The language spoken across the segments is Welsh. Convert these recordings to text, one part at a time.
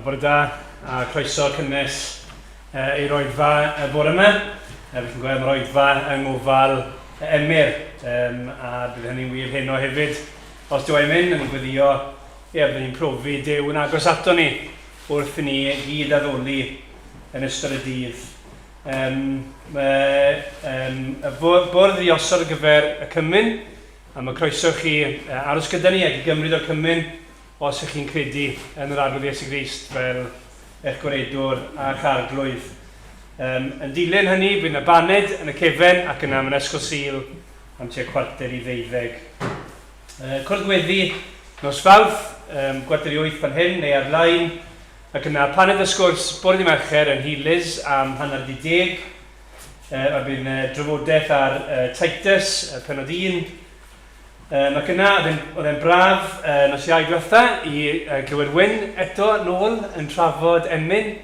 Bore da, a croeso cynnes i'r Oedfa bore yma. Fe chi'n gweld mae'r Oedfa yng ngofal Emyr, a bydd hynny'n wir heno hefyd. Os dwi'n mynd, yn gweddio, bydd ni'n profi Duw yn agos ato ni wrth i ni gyd addoli yn ystod y dydd. Bwrdd i osod ar gyfer y cymyn, a mae croeso chi aros gyda ni ac i gymryd o'r cymyn os ych chi'n credu yn yr arglwydd Iesu Grist fel eich gwaredwr a'r arglwydd. Yn dilyn hynny, bydd yna baned yn y cefen ac yna mae'n ysgol Sul am tua cwarter i 12. Cwrdd gweddi nos Fawrth, gwarter i 8 fan hyn neu ar-lain, ac yna paned y sgwrs bore dydd Mercher yn Hylys am hanner 10. A bydd yna drafodaeth ar Titus, penod 1. Ac yna, oedd e'n braf nos Iau diwetha i glywed Wyn eto nôl yn trafod Emyn,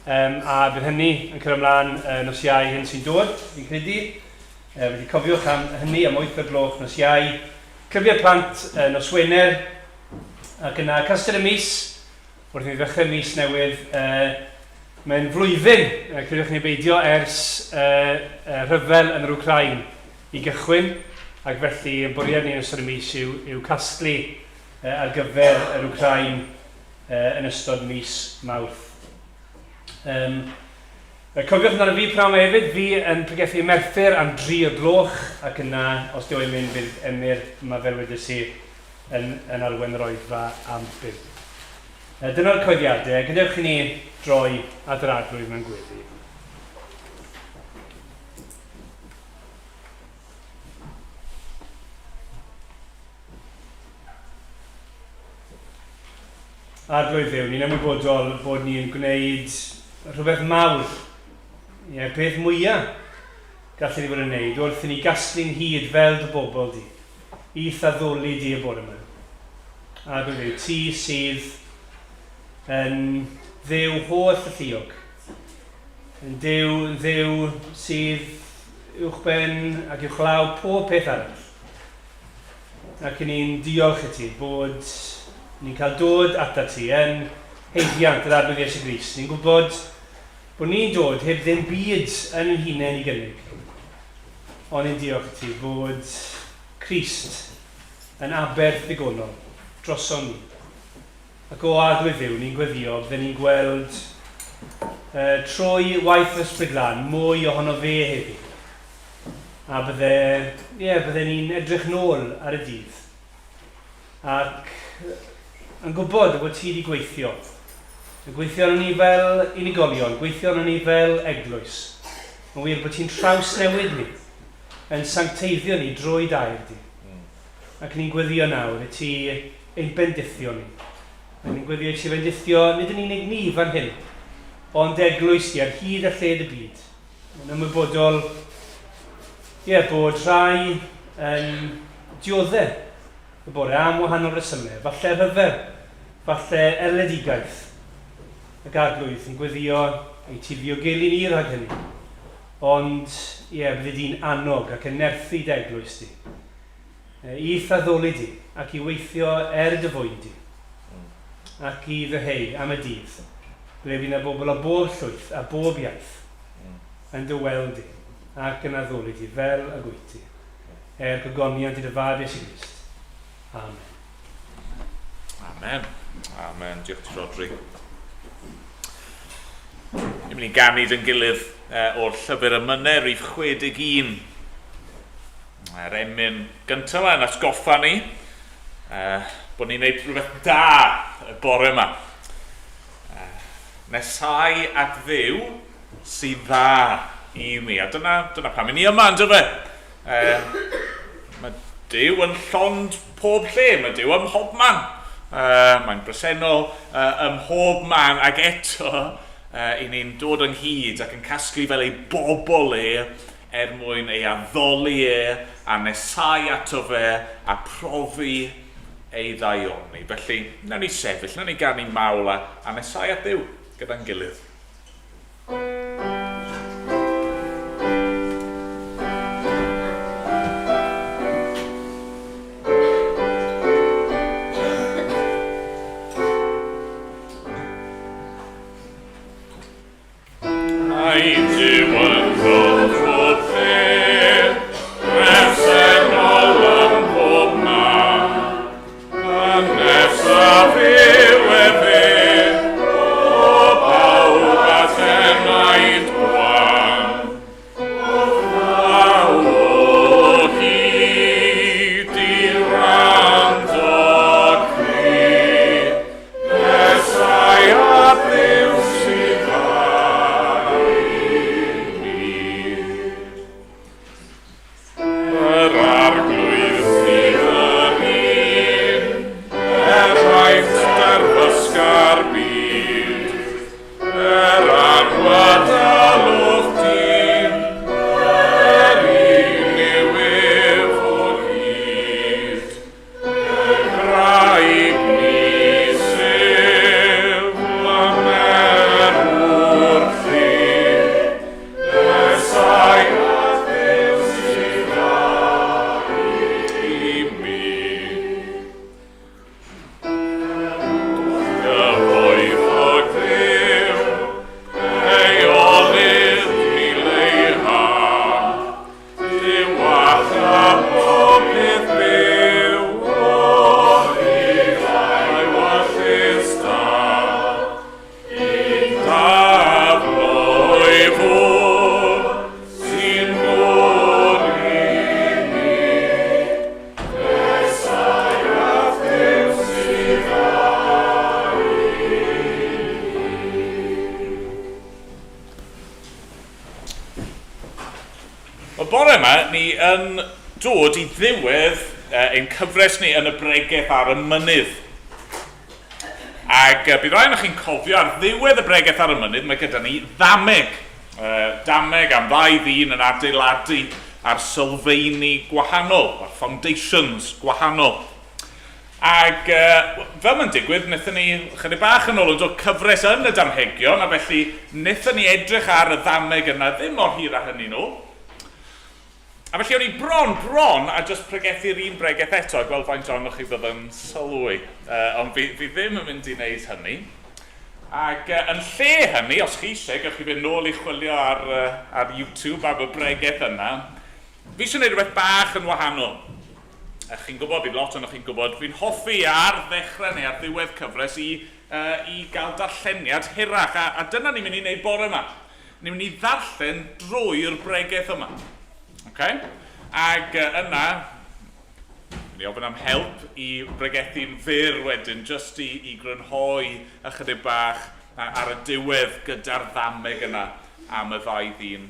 a bydd hynny yn cyrraedd ymlaen nos Iau hyn sy'n dod, fi'n credu. Felly cofiwch am hynny am 8 o'r gloch nos Iau. Cyfiau plant nos Wener, ac yna castell y mis, wrth i ddechrau mis newydd. Mae'n flwyddyn, credwch ni beidio, ers rhyfel yn yr Wcrain i gychwyn. Ac felly, yn bwriad ni yn ystod y mis yw casglu ar gyfer yr Wcrain yn ystod mis Mawrth. Cofiwch yna fi prawn hefyd, fi yn pregethu Merthyr am 3 o'r gloch, ac yna, os dwi'n mynd, bydd Emyr yma fel wedys i yn arwen yr Oedfa am 5. Dyna'r coeddiadau, gadewch i ni droi at yr arglwydd mewn gweddi. Arglwydd Dduw, ni'n ymwybodol bod ni'n gwneud rhywbeth mawr, peth mwyaf gallwn ni fod yn gwneud wrth i ni gasglu'n hyd fel dy bobl di, i thaddoli di y bore yma. Arglwydd Dduw, ti sydd yn Dduw holl y lluog, yn Dduw sydd uwchben ac uwchlaw pob peth arall. Ac ni'n diolch i ti bod ni'n cael dod ata ti yn heiddiant yr arglwydd Iesu Grist. Ni'n gwybod bod ni'n dod heb ddim byd yn ein hunain i gynnig. Ond ni'n diolch i ti bod Crist yn aberth ddigonol droson ni. Ac o arglwydd Dduw, ni'n gweddio, bydden ni'n gweld trwy waith ysbryd glân mwy ohono fe heddi. A bydden ni'n edrych nôl ar y dydd. Ac yn gwybod bod ti wedi gweithio. Yn gweithio arno ni fel unigolion, gweithio arno ni fel eglwys. Yn wir bod ti'n trawsnewid ni, yn sancteiddio ni drwy dair di. Ac ni'n gweddio nawr i ti ein bendithio ni. Ni'n gweddio i ti bendithio nid yn unig ni fan hyn, ond eglwys di ar hyd a lled y byd. Yn ymwybodol bod rhai yn dioddau y bore am wahanol resymau, falle rhyfel, falle erledigaeth. Ac arglwydd yn gweddio ei ti ddiogelu ni rhag hynny. Ond, bydde di'n annog ac yn nerthu deglwys di. I thaddoli di ac i weithio dy fwyd di. Ac i ddeheu am y dydd. Ble fydd yna bobl o bob llwyth a bob iaith yn dyweld di ac yn addoli di fel y gwyty. Gogoniant i dy fad Iesu Grist. Amen. Amen. Amen. Diolch ti, Rodri. Ni'n mynd i ganid yn gilydd o'r llyfr y Mynydd, rhif 61. Yr emyn gyntaf yn atgoffa ni bod ni'n gwneud rhywbeth da y bore yma. Nesau at Dduw sydd dda i mi. A dyna pam i ni yma, ynddo fe. Mae Duw yn llond pob lle, mae Duw ym mhob man. Mae'n bresennol ym mhob man, ac eto i ni'n dod ynghyd ac yn casglu fel ei bobl mwyn ei addoli a nesau ato fe a profi ei ddaioni. Felly, nawn ni sefyll, nawn ni ganu mawl a nesau at Dduw gyda'n gilydd. bore yma, ni yn dod I ddiwedd ein cyfres ni yn y Pregeth ar y Mynydd. Ac bydd rhaid o'ch chi'n cofio ar ddiwedd y Pregeth ar y Mynydd, mae gyda ni ddameg. Dameg am ddau ddyn yn adeiladu ar sylfaeni gwahanol, ar foundations gwahanol. Ac fel mae'n digwydd, wnaethon ni chydig bach yn ôl yn dod cyfres yn y damhegion, a felly wnaethon ni edrych ar y ddameg yna ddim mor hir â hynny nhw. A felly o'n i bron a jyst pregethu'r un bregeth eto, gweld faint o'n chi bydd yn sylwi. Ond fi ddim yn mynd I wneud hynny. Ac yn lle hynny, os chi eisiau, gallwch chi fynd nôl I chwilio ar YouTube am y bregeth yna, fi eisiau gwneud rhywbeth bach yn wahanol. Chi'n gwybod, bydd lot o'n chi'n gwybod, fi'n hoffi ar ddechrau neu ar ddiwedd cyfres I gael darlleniad hirach. A dyna ni'n mynd I wneud bore yma. Ni'n mynd I ddarllen drwy'r bregeth yma. Okay? Ac yna, ni ofyn am help I bregethu'n fyr wedyn, just I grynhoi ychydig bach ar y diwedd gyda'r ddameg yna am y ddau ddyn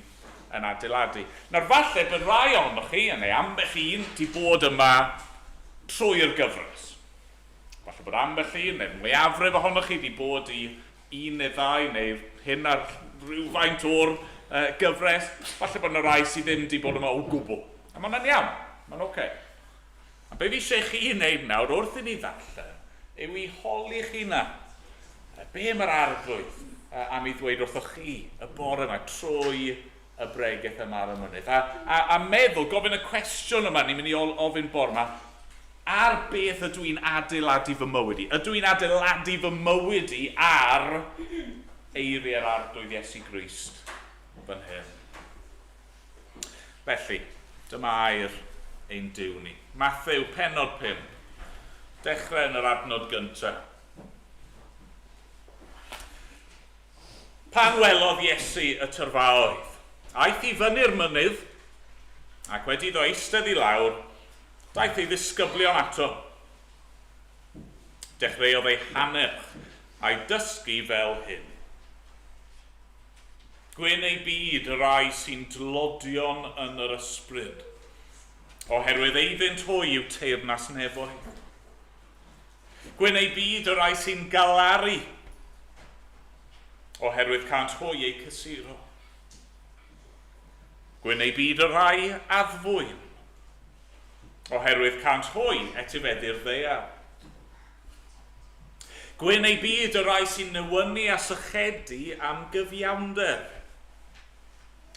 yn adeiladu. Nawr falle bydd rai ohonoch chi, neu ambell un, di bod yma trwy'r gyfres. Falle bod ambell un, neu mwyafrif ohonoch chi di bod I un neu ddau, neu hyn ar rhywfaint o'r gyfres. Falle bod yna rai sydd ddim di bod yma o gwbl. A mae'n iawn, mae'n oce. A be fi eisiau chi wneud nawr wrth I ni ddarllen, yw I holi chi na. Be mae'r arglwydd am I ddweud wrthoch chi y bore yma trwy y bregeth yma ar y mynydd. A meddwl, gofyn y cwestiwn yma, ni'n mynd I ofyn bore yma, ar beth ydw i'n adeiladu fy mywyd I? Ydw i'n adeiladu fy mywyd I ar eiriau'r arglwydd Iesu Grist fan hyn? Felly, dyma air ein diw ni. Mathew, pennod 5. Dechrau yn yr adnod gyntaf. Pan welodd Iesu y tyrfaoedd, aeth I fyny'r mynydd, ac wedi ddo eistedd I lawr, daeth ei ddisgyblion ato. Dechreuodd ei hanerch a'i dysgu fel hyn. Gwyn ei byd y rai sy'n dlodion yn yr ysbryd, oherwydd eiddynt hwy yw teyrnas nefoedd. Gwyn ei byd y rai sy'n galaru, oherwydd cant hwy ei cysuro. Gwyn ei byd y rai addfwyn, oherwydd cant hwy etifeddu'r ddeiar. Gwyn ei byd y rai sy'n newynu a sychedu am gyfiawnder,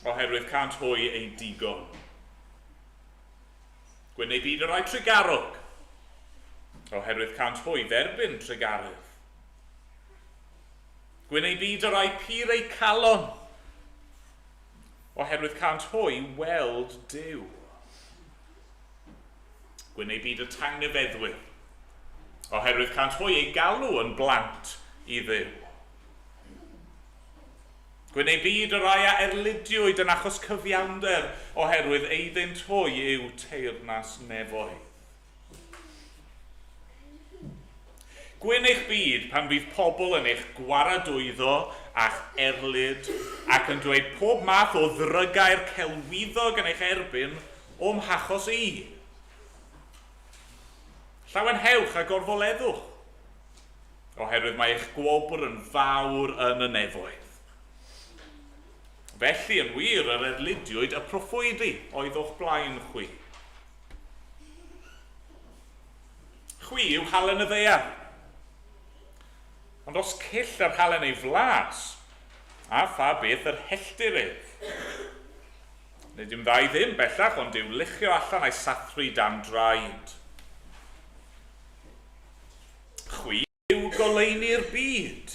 oherwydd cant hwy ei digon. Gwyn ei byd y rai trigarwg, oherwydd cant hwy dderbyn trigarydd. Gwyn ei byd y rai pur ei calon, oherwydd cant hwy weld Duw. Gwyneb byd y tangnefeddwyr, oherwydd cant hwy ei galw yn blant i Dduw. Gwyneb byd y rai a erlidiwyd yn achos cyfiawnder, oherwydd eiddynt hwy yw teyrnas nefoedd. Gwyn eich byd pan fydd pobl yn eich gwaradwyddo a'ch erlyd ac yn dweud pob math o ddrygair celwyddog yn eich erbyn o'm hachos i. Llawenhewch a gorfoleddwch, oherwydd mae eich gwobr yn fawr yn y nefoedd. Felly yn wir yr erlidiwyd y proffwydi oedd o'ch blaen chwi. Chwi yw halen y ddaear. Ond os cyll yr halen ei flas, a pha beth yr helltir ef. Nid yw'n ddau ddim bellach, ond yw luchio allan a'i sathru dan draed. Chwi yw goleini'r byd.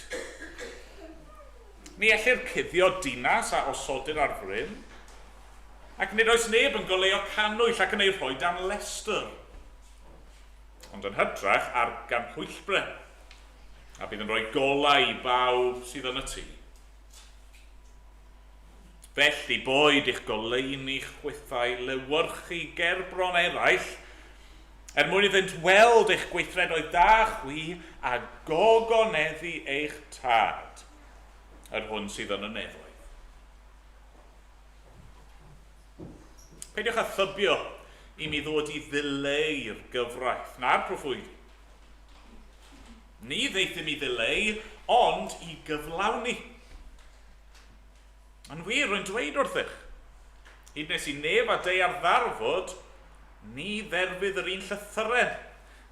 Ni ellir cuddio dinas a osodir ar fryn, ac nid oes neb yn goleuo canwyll ac yn ei rhoi dan lestr, ond yn hytrach ar gan hwyllbre, a bydd yn rhoi golau i bawb sydd yn y tŷ. Felly boed eich goleuni chwythau lewyrchu gerbron eraill, mwyn iddynt weld eich gweithredoedd da chwi a gogoneddu eich tad, yr hwn sydd yn y nefoedd. Peidiwch a thybio i mi ddod i ddileu'r gyfraith na'r proffwydi. Ni ddeithim i ddileu, ond i gyflawni. Yn wir, rwy'n dweud wrthych, hyd nes i neb a dei ar ddarfod, ni dderfydd yr un llythyren,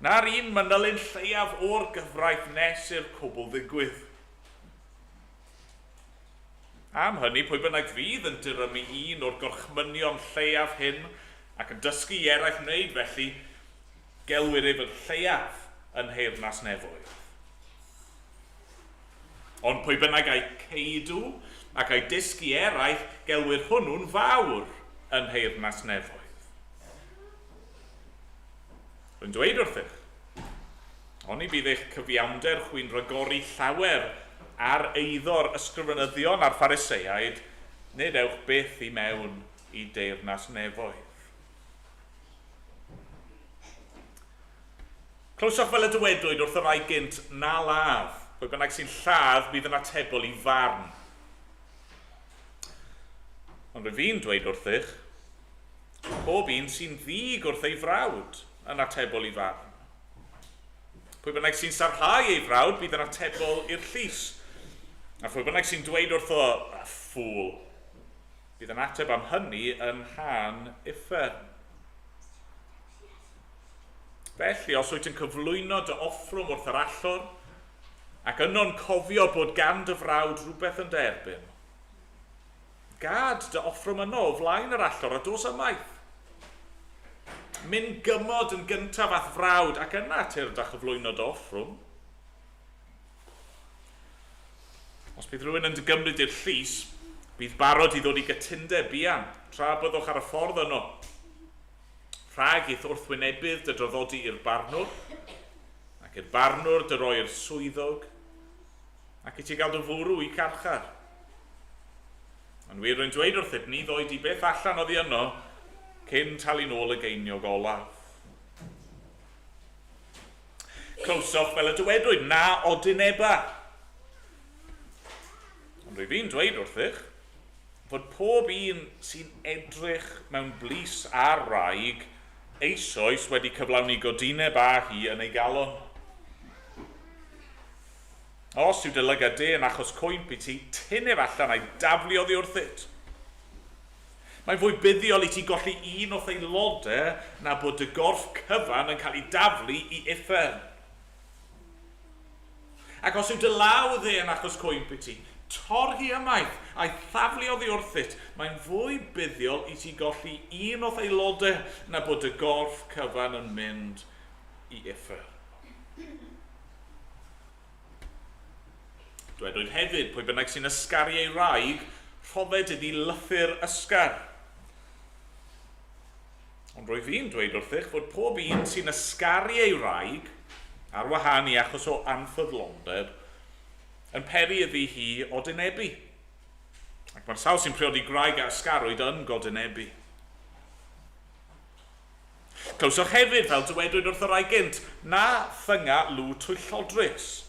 na'r un manylun lleiaf o'r gyfraith nes i'r cwbl ddigwydd. Am hynny, pwy bynnag fydd yn dyrymu un o'r gorchmynion lleiaf hyn ac yn dysgu i eraill wneud felly, gelwyr ef yn lleiaf yn heyrnas nefoedd. Ond pwy bynnag a'i ceidw ac a'i dysgu eraill, gelwyr hwnnw'n fawr yn heyrnas nefoedd. Rwy'n dweud wrthych, oni bydd eich cyfiawnder chwi'n rygori llawer ar eiddo'r ysgrifenyddion a'r Phariseiaid, nid ewch byth i mewn i deyrnas nefoedd. Clywsoch fel y dywedwyd wrth y rai gynt na ladd, pwy bynnag sy'n lladd bydd yn atebol i farn. Ond rwy fi'n dweud wrthych, pob un sy'n ddig wrth ei frawd yn atebol i farn. Pwy bynnag sy'n sarhau ei frawd bydd yn atebol i'r llys. A pwy bynnag sy'n dweud wrtho, ffwl, bydd yn ateb am hynny yn han uffern. Felly, os wyt yn cyflwyno dy offrwm wrth yr allor, ac yno'n cofio bod gan dy frawd rhywbeth yn derbyn, gad dy offrwm yno o flaen yr allor a dos ymaith. Mynd gymod yn gyntaf ath frawd ac yna tyr da chyflwyno dy offrwm. Os bydd rhywun yn gymryd i'r llys, bydd barod i ddod i gytundeb buan, tra byddwch ar y ffordd yno. Pregeth wrthwynebydd dy droddodi i'r barnwr, ac i'r barnwr dy roi i'r swyddog, ac i ti gael dy fwrw i carchar. Yn wir rwy'n dweud wrthyd, ni ddoed i beth allan oddi yno, cyn talu nôl y geiniog olaf. Clywsoch fel y dywedwyd, na odyneba. Ond rwy fi'n dweud wrthych, fod pob un sy'n edrych mewn blis a wraig eisoes wedi cyflawni godineb a hi yn ei galon. Os yw dy lygad yn achos cwymp i ti, tynef allan a'i daflu oddi wrthyd. Mae'n fwy buddiol i ti golli un o'ch aelodau na bod dy gorff cyfan yn cael ei daflu i uffern. Ac os yw dy law yn achos cwymp i ti, torri ymaith a'i thaflu oddi wrthyd, mae'n fwy buddiol i ti golli un o'ch aelodau na bod dy gorff cyfan yn mynd i uffern. Dwedwyd hefyd, pwy bynnag sy'n ysgaru ei wraig, rhodded iddi lythyr ysgar. Ond rwy fi'n dweud wrthych fod pob un sy'n ysgaru ei wraig, ar wahân i achos o anffyddlondeb, yn peri iddi hi o dynebu. Ac mae'r sawl sy'n priodi graig a ysgarwyd yn godynebu. Clywsoch hefyd, fel dywedwyd wrth yr gynt, na thynga lw twyllodrys,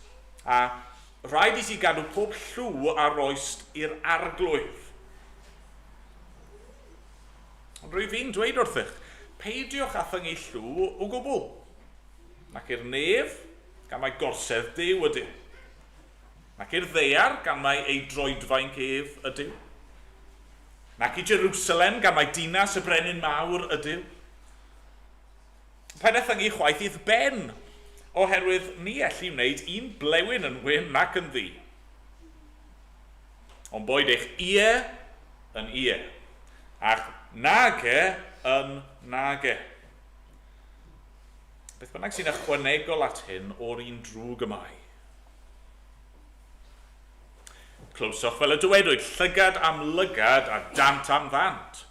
a rhaid i ti gadw pob llw a roest i'r arglwydd. Ond rwy fi'n dweud wrthych, peidiwch a thyngu llw o gwbl, nac i'r nef gan mae gorsedd Duw ydyw, nac i'r ddeiar gan mae ei droedfainc ef ydyw, nac i Jerusalem gan mae dinas y brenin mawr ydyw. Paid â thyngu chwaith i'th ben, oherwydd ni allu wneud un blewyn yn wyn nac yn ddi. Ond boed eich ie yn ie, ac nage yn nage. Beth bynnag sy'n ychwanegol at hyn o'r un drwg ymai. Clywsoch fel y dywedwyd, llygad am lygad a dant am ddant.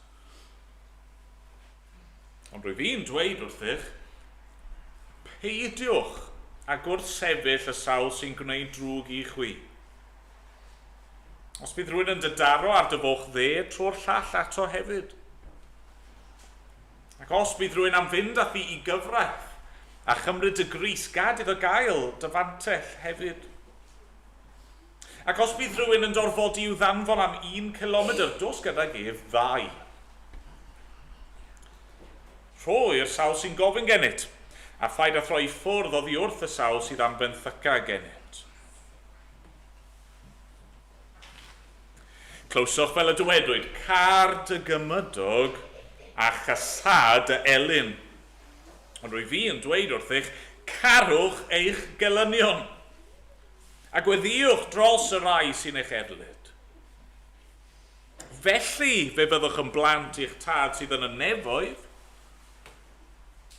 Ond rwy fi'n dweud wrthych, peidiwch a gwrthsefyll y sawl sy'n gwneud drwg i chwi. Os bydd rhywun yn dydaro ar dyfoch dde, tro'r llall ato hefyd. Ac os bydd rhywun am fynd â thi i gyfraith, a chymryd y gris gad iddo gael dyfantell hefyd. Ac os bydd rhywun yn dorfodi i'w ddanfon am 1 kilometr, dos gydag ef 2. Rho i'r sawl sy'n gofyn gennyt, a phaid a throi ffwrdd oddi wrth y sawl sydd am benthyca gennyt. Clywsoch fel y dywedwyd, car dy gymydog a chasad y elyn. Ond rwy fi yn dweud wrthych, carwch eich gelynion, a gweddiwch dros y rai sy'n eich erlyd. Felly fe byddwch yn blant i'ch tad sydd yn y nefoedd,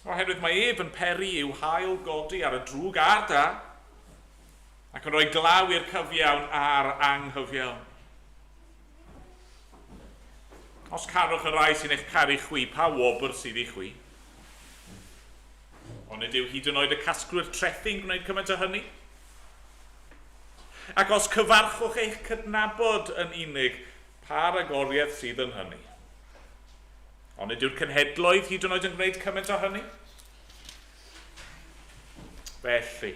oherwydd mae ef yn peri i'w hael godi ar y drwg a'r da, ac yn rhoi glaw i'r cyfiawn a'r anghyfiawn. Os carwch y rai sy'n eich caru chwi, pa wobr sydd i chwi? Ond ydyw hyd yn oed y casglwyr trethi'n gwneud cymaint o hynny? Ac os cyfarchwch eich cydnabod yn unig, pa'r agoriaeth sydd yn hynny? Ond ydyw'r cenhedloedd hyd yn oed yn gwneud cymaint o hynny? Felly,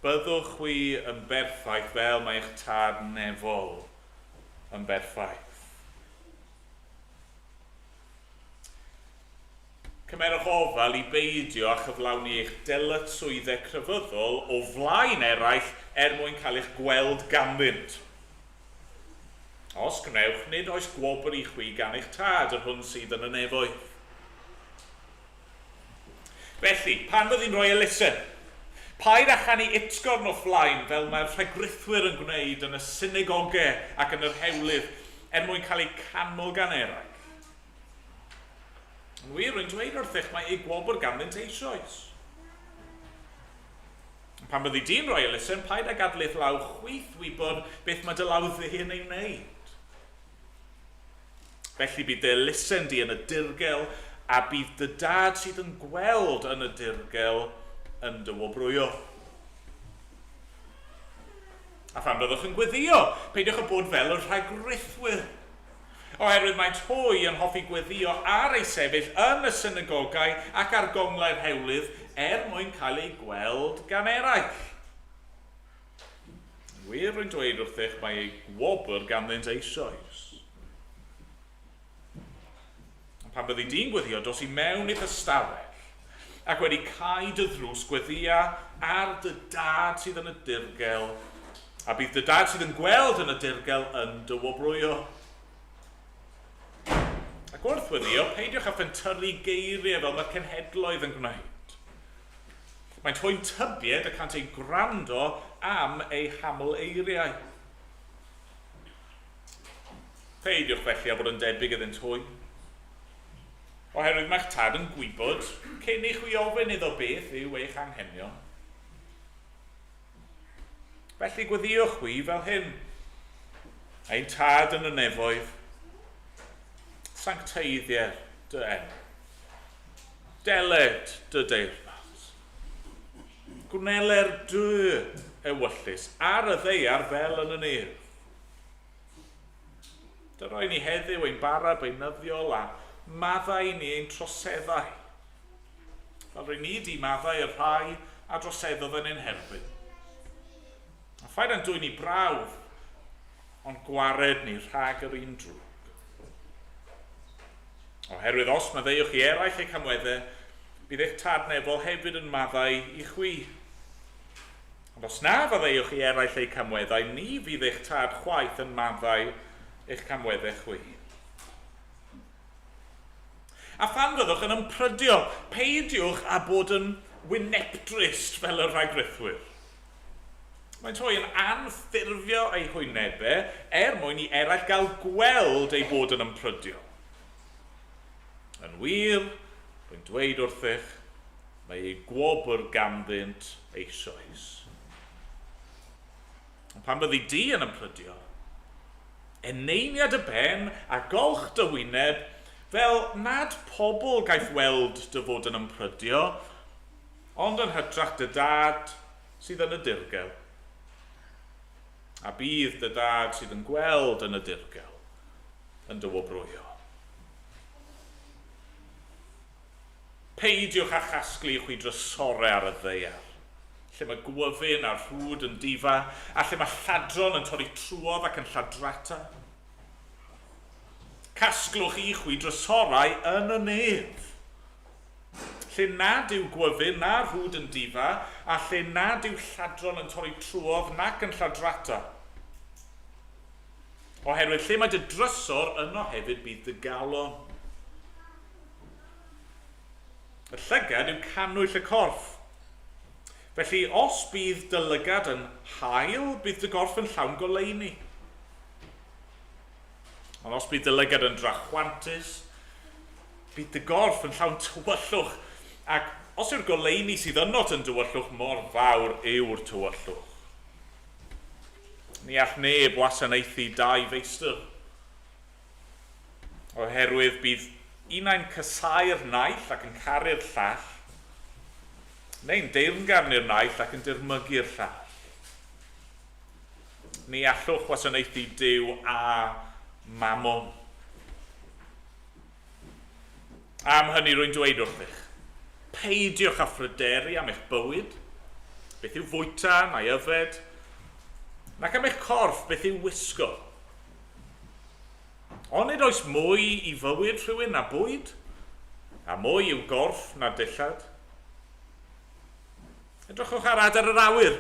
byddwch chwi yn berffaith fel mae eich tad nefol yn berffaith. Cymerwch ofal i beidio a chyflawni eich dyletswyddau crefyddol o flaen eraill mwyn cael eich gweld ganddynt. Os gnewch, nid oes gwobr i chwi gan eich tad yr hwn sydd yn y nefoedd. Felly, pan fyddi'n rhoi elusen, paid a chanu itgorn o flaen fel mae'r rhegrythwyr yn gwneud yn y synagogau ac yn yr hewlydd mwyn cael eu canmol gan eraill. Yn wir, rwy'n dweud wrthych mae ei gwobr ganddynt eisoes. Pan byddi di'n rhoi elusen, paid a gadlith law chwith wybod beth mae dy law ddyn ei wneud. Felly bydd dy elusen di yn y dirgel, a bydd dy dad sydd yn gweld yn y dirgel yn dy wobrwyo. A phan byddwch yn gweddio, peidiwch yn bod fel y rhagrythwyr. Oherwydd mae hwy yn hoffi gweddio ar ei sefyll yn y synagogau ac ar gonglau'r hewlydd mwyn cael ei gweld gan eraill. Wir yn dweud wrthych mae ei gwobr ganddynt eisoes. Pan byddi di'n gweddio, dos i mewn i'th ystafell ac wedi cael dy ddrws gweddia ar dy dad sydd yn y dirgel, a bydd dy dad sydd yn gweld yn y dirgel yn dy wobrwyo. Ac wrth weddio, peidiwch a ffentyrru geiriau fel mae'r cenhedloedd yn gwneud. Mae'n hwy'n tybied y cant ei gwrando am ei haml eiriau. Peidiwch felly a bod yn debyg iddynt hwy. Oherwydd mae'ch tad yn gwybod, cyn i chwi ofyn iddo beth yw eich anghenion. Felly gweddiwch chwi fel hyn. ein tad yn y nefoedd, sancteiddiau'r dy enw, deled dy deyrnas, gwneler dy ewyllus ar y ddeiar fel yn y nef. Dy roi ni heddiw ein bara beunyddiol a maddau ni ein troseddau. Fel rwy ni di maddau y rhai a droseddodd yn ein herbyn. A ffaid yn dwy ni brawf, ond gwared ni rhag yr un drwg. Oherwydd os maddeuwch i eraill eu camweddau, bydd eich tadnefol hefyd yn maddau i chwi. Ond os na faddeuwch i eraill eu camweddau, ni fydd eich tad chwaith yn maddau eich camweddau chwi. A phan fyddwch yn ymprydio, peidiwch a bod yn wynepdrist fel y rhagrythwyr. Mae'n troi yn anffurfio ei hwynebau mwyn i eraill gael gweld ei bod yn ymprydio. Yn wir, rwy'n dweud wrthych, mae ei gwobr ganddynt eisoes. Ond pan byddi di yn ymprydio, eneiniad y ben a golch dy wyneb fel nad pobl gaeth weld dy fod yn ymprydio, ond yn hytrach dy dad sydd yn y dirgel. A bydd dy dad sydd yn gweld yn y dirgel yn dy wobrwyo. Peidiwch a chasglu chwi drysorau ar y ddeiar, lle mae gwyfyn a'r rhwd yn difa, a lle mae lladron yn torri trwodd ac yn lladrata. Casglwch i chwi drysorau yn y nef, lle nad yw gwyfyn na'r rhwd yn difa, a lle nad yw lladron yn torri trwodd nac yn lladrata. Oherwydd lle mae dy drysor yno hefyd bydd dy galon. Y llygad yw canwyll y corff. Felly, os bydd dy lygad yn hael, bydd dy gorff yn llawn goleuni. Ond os bydd dy lygad yn drachwantus, bydd dy gorff yn llawn tywyllwch. Ac os yw'r goleuni sydd ynot yn dywyllwch, mor fawr yw'r tywyllwch. Ni all neb wasanaethu dau feistr. Oherwydd bydd unau'n cysau'r naill ac yn caru'r llall, neu'n deyrngarnu'r naill ac yn dirmygu'r llall. Ni allwch wasanaethu Duw a Mammon. Am hynny rwy'n dweud wrthych, peidiwch â phryderu am eich bywyd, beth yw fwyta neu yfed, nac am eich corff beth yw wisgo. Ond nid oes mwy i fywyd rhywun na bwyd, a mwy i'w gorff na dillad. Edrychwch ar adar yr awyr.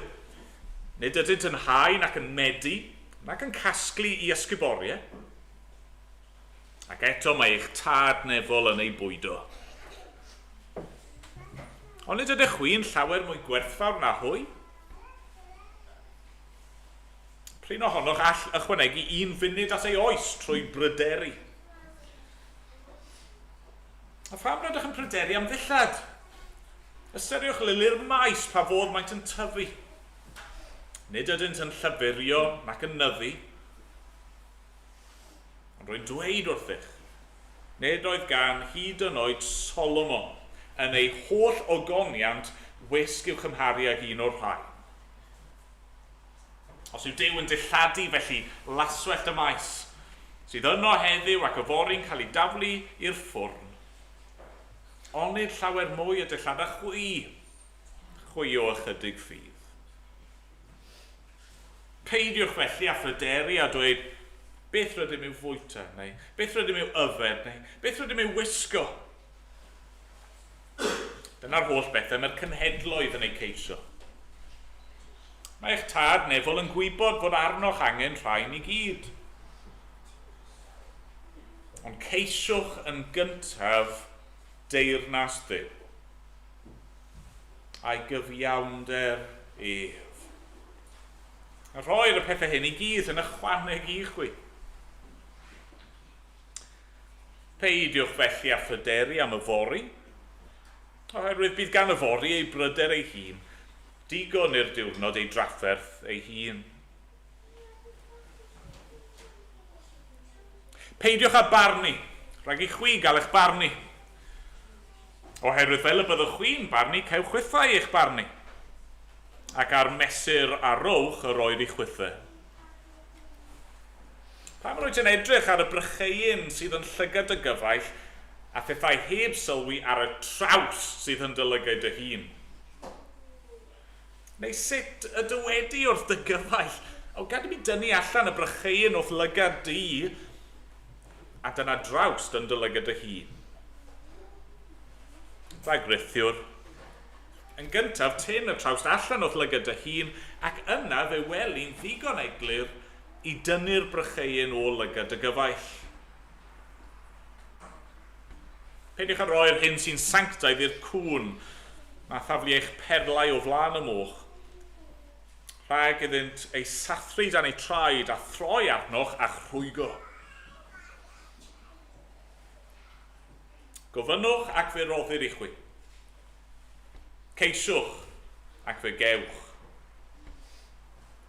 Nid ydynt yn hau nac yn medu, nac yn casglu i ysguboriau. Ac eto mae eich tad nefol yn ei bwydo. Ond nid ydych chwi'n llawer mwy gwerthfawr na hwy? Pryn ohonoch all ychwanegu un funud at ei oes trwy bryderu. A pham rydych yn pryderu am ddillad? Ystyriwch lily'r maes pa fodd maent yn tyfu. Nid ydynt yn llyfurio nac yn nyddu. Ond rwy'n dweud wrthych, nid oedd gan hyd yn oed Solomon yn ei holl ogoniant wisg i'w chymharu ag un o'r rhain. Os yw Duw yn dilladu felly laswellt y maes, sydd yno heddiw ac yfori'n cael ei daflu i'r ffwrn. Ond nid llawer mwy y dillada chwi o ychydig ffydd. Peidiwch felly a phryderu a dweud, beth rydym yw fwyta, neu beth rydym yw yfed, neu beth rydym yw wisgo. Dyna'r holl bethau mae'r cynhedloedd yn ei ceisio. Mae eich tad nefol yn gwybod fod arnoch angen rhain i gyd. Ond ceisiwch yn gyntaf deyrnas Dduw a'i gyfiawnder ef. A rhoi'r pethau hyn i gyd yn ychwaneg i chwi. Peidiwch felly a phryderu am y fori, oherwydd bydd gan y fori ei bryder ei hun, digon i'r diwrnod ei drafferth ei hun. Peidiwch â barnu, rhag i chwi gael eich barnu. Oherwydd fel y byddwch chwi'n barnu, cewch chwythau eich barnu. Ac ar mesur a rowch yr oer i chwythau. Pam rwyt yn edrych ar y brycheun sydd yn llygad y gyfaill a phethau heb sylwi ar y traws sydd yn dylygau dy hun? Neu sut y dywedi wrth dy gyfaill? O gad i mi dynnu allan y brycheun wrth lygad di a dyna draws yn dylygad dy hun. Rhaid grithiwr. Yn gyntaf, tyn y trawst allan wrth lygad dy hun ac yna fe weli'n ddigon eglur i dynnu'r brycheun o lygad y gyfaill. Peidiwch â roi'r hyn sy'n sanctaidd i'r cwn na thaflu eich perlau o flaen y moch. Rhag iddynt ei sathru dan ei traed a throi arnoch a chrwygo. Gofynnwch ac fe roddir i chwi. Ceisiwch ac fe gewch.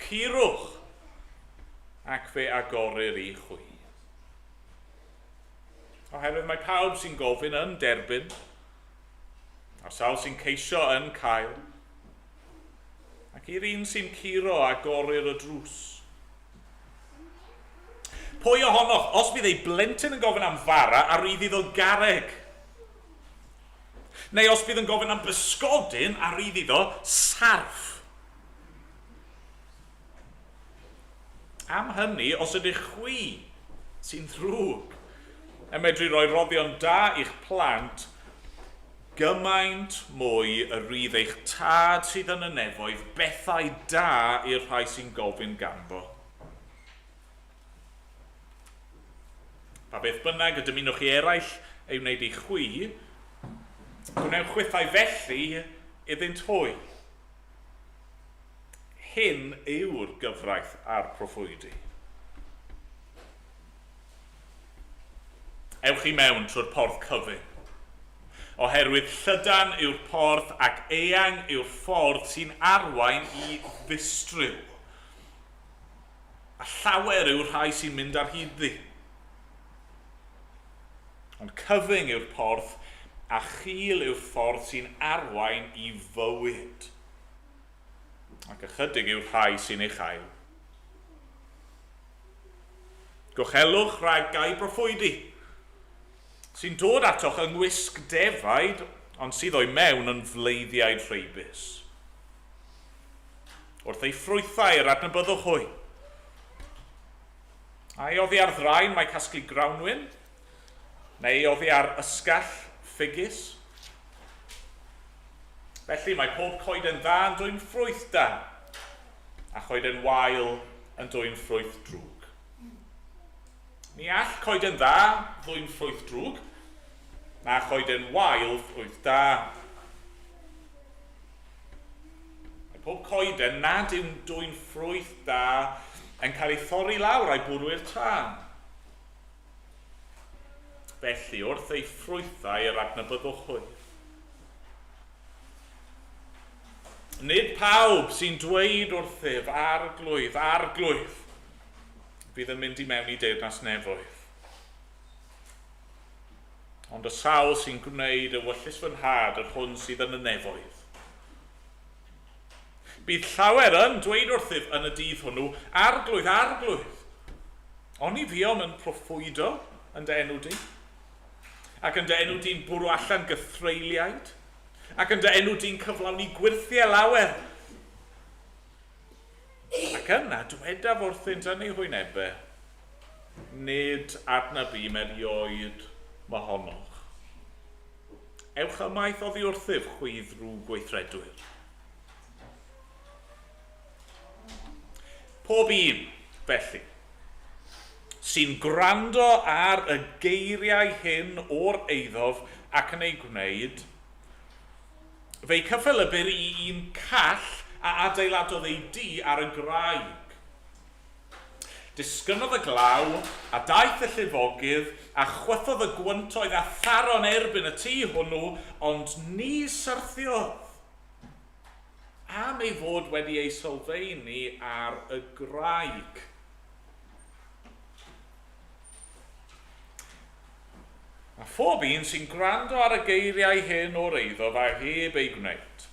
Curwch ac fe agorir i chwi. Oherwydd mae pawb sy'n gofyn yn derbyn, a sawl sy'n ceisio yn cael, ac i'r un sy'n curo agorir y drws. Pwy ohonoch, os bydd ei blentyn yn gofyn am fara, arwydd iddo garreg? Neu os bydd yn gofyn am bysgodyn, arwydd iddo sarf? Am hynny, os ydych chwi sy'n ddrwg yn medru roi roddion da i'ch plant, gymaint mwy y rydd eich tad sydd yn y nefoedd bethau da i'r rhai sy'n gofyn ganddo. Pa beth bynnag y dymunwch chi eraill ei wneud i chwi, gwnewch chwythau felly iddynt hwy. Hyn yw'r gyfraith a'r proffwydi. Ewch i mewn trwy'r porth cyfyn, oherwydd llydan yw'r porth ac eang yw'r ffordd sy'n arwain i ddistryw. A llawer yw'r rhai sy'n mynd ar hyd ddi. Ond cyfyng yw'r porth a chil yw'r ffordd sy'n arwain i fywyd. Ac ychydig yw'r rhai sy'n ei chael. Gwchelwch rhag gau proffwydi, sy'n dod atoch yng ngwisg defaid, ond sydd o'i mewn yn fleiddiaid rheibus. Wrth ei ffrwythau yr adnabyddwch hwy. Ai oddi ar ddraen mae casglu grawnwyn, neu oddi ar ysgall ffigys? Felly mae pob coeden dda yn dwy'n ffrwyth da, a choeden wael yn dwy'n ffrwyth drwg. Ni all coeden dda ddwy'n ffrwyth drwg, na choeden wael ffrwyth da. Mae pob coeden nad yw'n dwy'n ffrwyth da yn cael ei thorri lawr a'i bwrwy'r tân. Felly wrth ei ffrwythau yr adnabyddwch hwy. Nid pawb sy'n dweud wrthyf arglwydd, arglwydd, bydd yn mynd i mewn i deyrnas nefoedd. Ond y sawl sy'n gwneud y wyllus fy nhad yr hwn sydd yn y nefoedd. Bydd llawer yn dweud wrthyf yn y dydd hwnnw, arglwydd, arglwydd. Ond i fiom yn proffwydo yn dy enw di, ac yn dy enw di'n bwrw allan gythreiliaid, ac yn dy enw di'n cyflawni gwirthiau lawer. Ac yna, dwedaf wrthynt yn ei hwynebau, nid adnabu mewn ioed mohonoch. Ewch ymaith oddi wrthyf chwydd rhyw gweithredwyr. Pob un, felly, sy'n gwrando ar y geiriau hyn o'r eiddof ac yn ei gwneud, fe'i cyffelybyr i un call a adeiladodd ei di ar y graig. Disgynodd y glaw a daeth y llifogydd a chwythodd y gwyntoedd a tharon erbyn y tŷ hwnnw, ond ni syrthiodd. Am ei fod wedi ei sylfaenu ar y graig. Phob un sy'n gwrando ar y geiriau hyn o'r eiddo fa heb ei gwneud.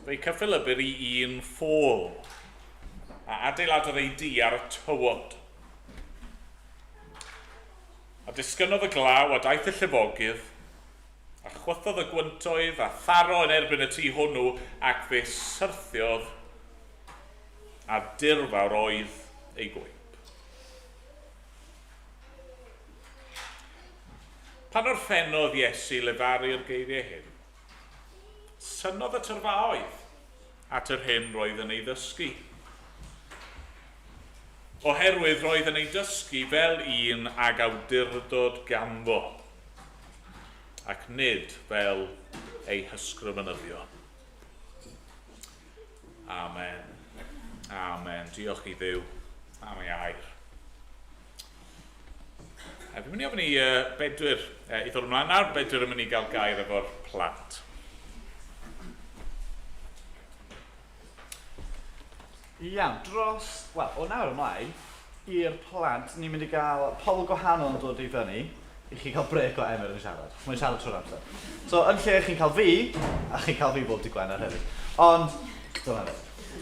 Fe'i cyffelybyr i un ffôl, a adeiladodd ei di ar y tywod. A disgynodd y glaw a daeth y llifogydd, a chwythodd y gwyntoedd a tharo yn erbyn y tŷ hwnnw ac fe syrthiodd a dirfawr oedd ei gwyb. Pan orffennodd Iesu lefaru'r geiriau hyn, synodd y tyrfaoedd at yr hyn roedd yn ei ddysgu. Oherwydd roedd yn ei dysgu fel un ag awdurdod ganddo, ac nid fel ei hysgrifenyddio. Amen. Amen. Diolch i Dduw am ei air. Fi'n mynd i ofyn i Bedwyr, i ddod ymlaen nawr, Bedwyr yn mynd i gael gair efo'r plant. Iawn, o nawr ymlaen, i'r plant, ni'n mynd i gael pobl gwahanol yn dod i fyny, i chi cael brec o Emyr yn siarad. Mae'n siarad trwy'r amser. So, yn lle chi'n cael fi, a chi'n cael fi bob di Gwener hefyd. Ond, dyna fe.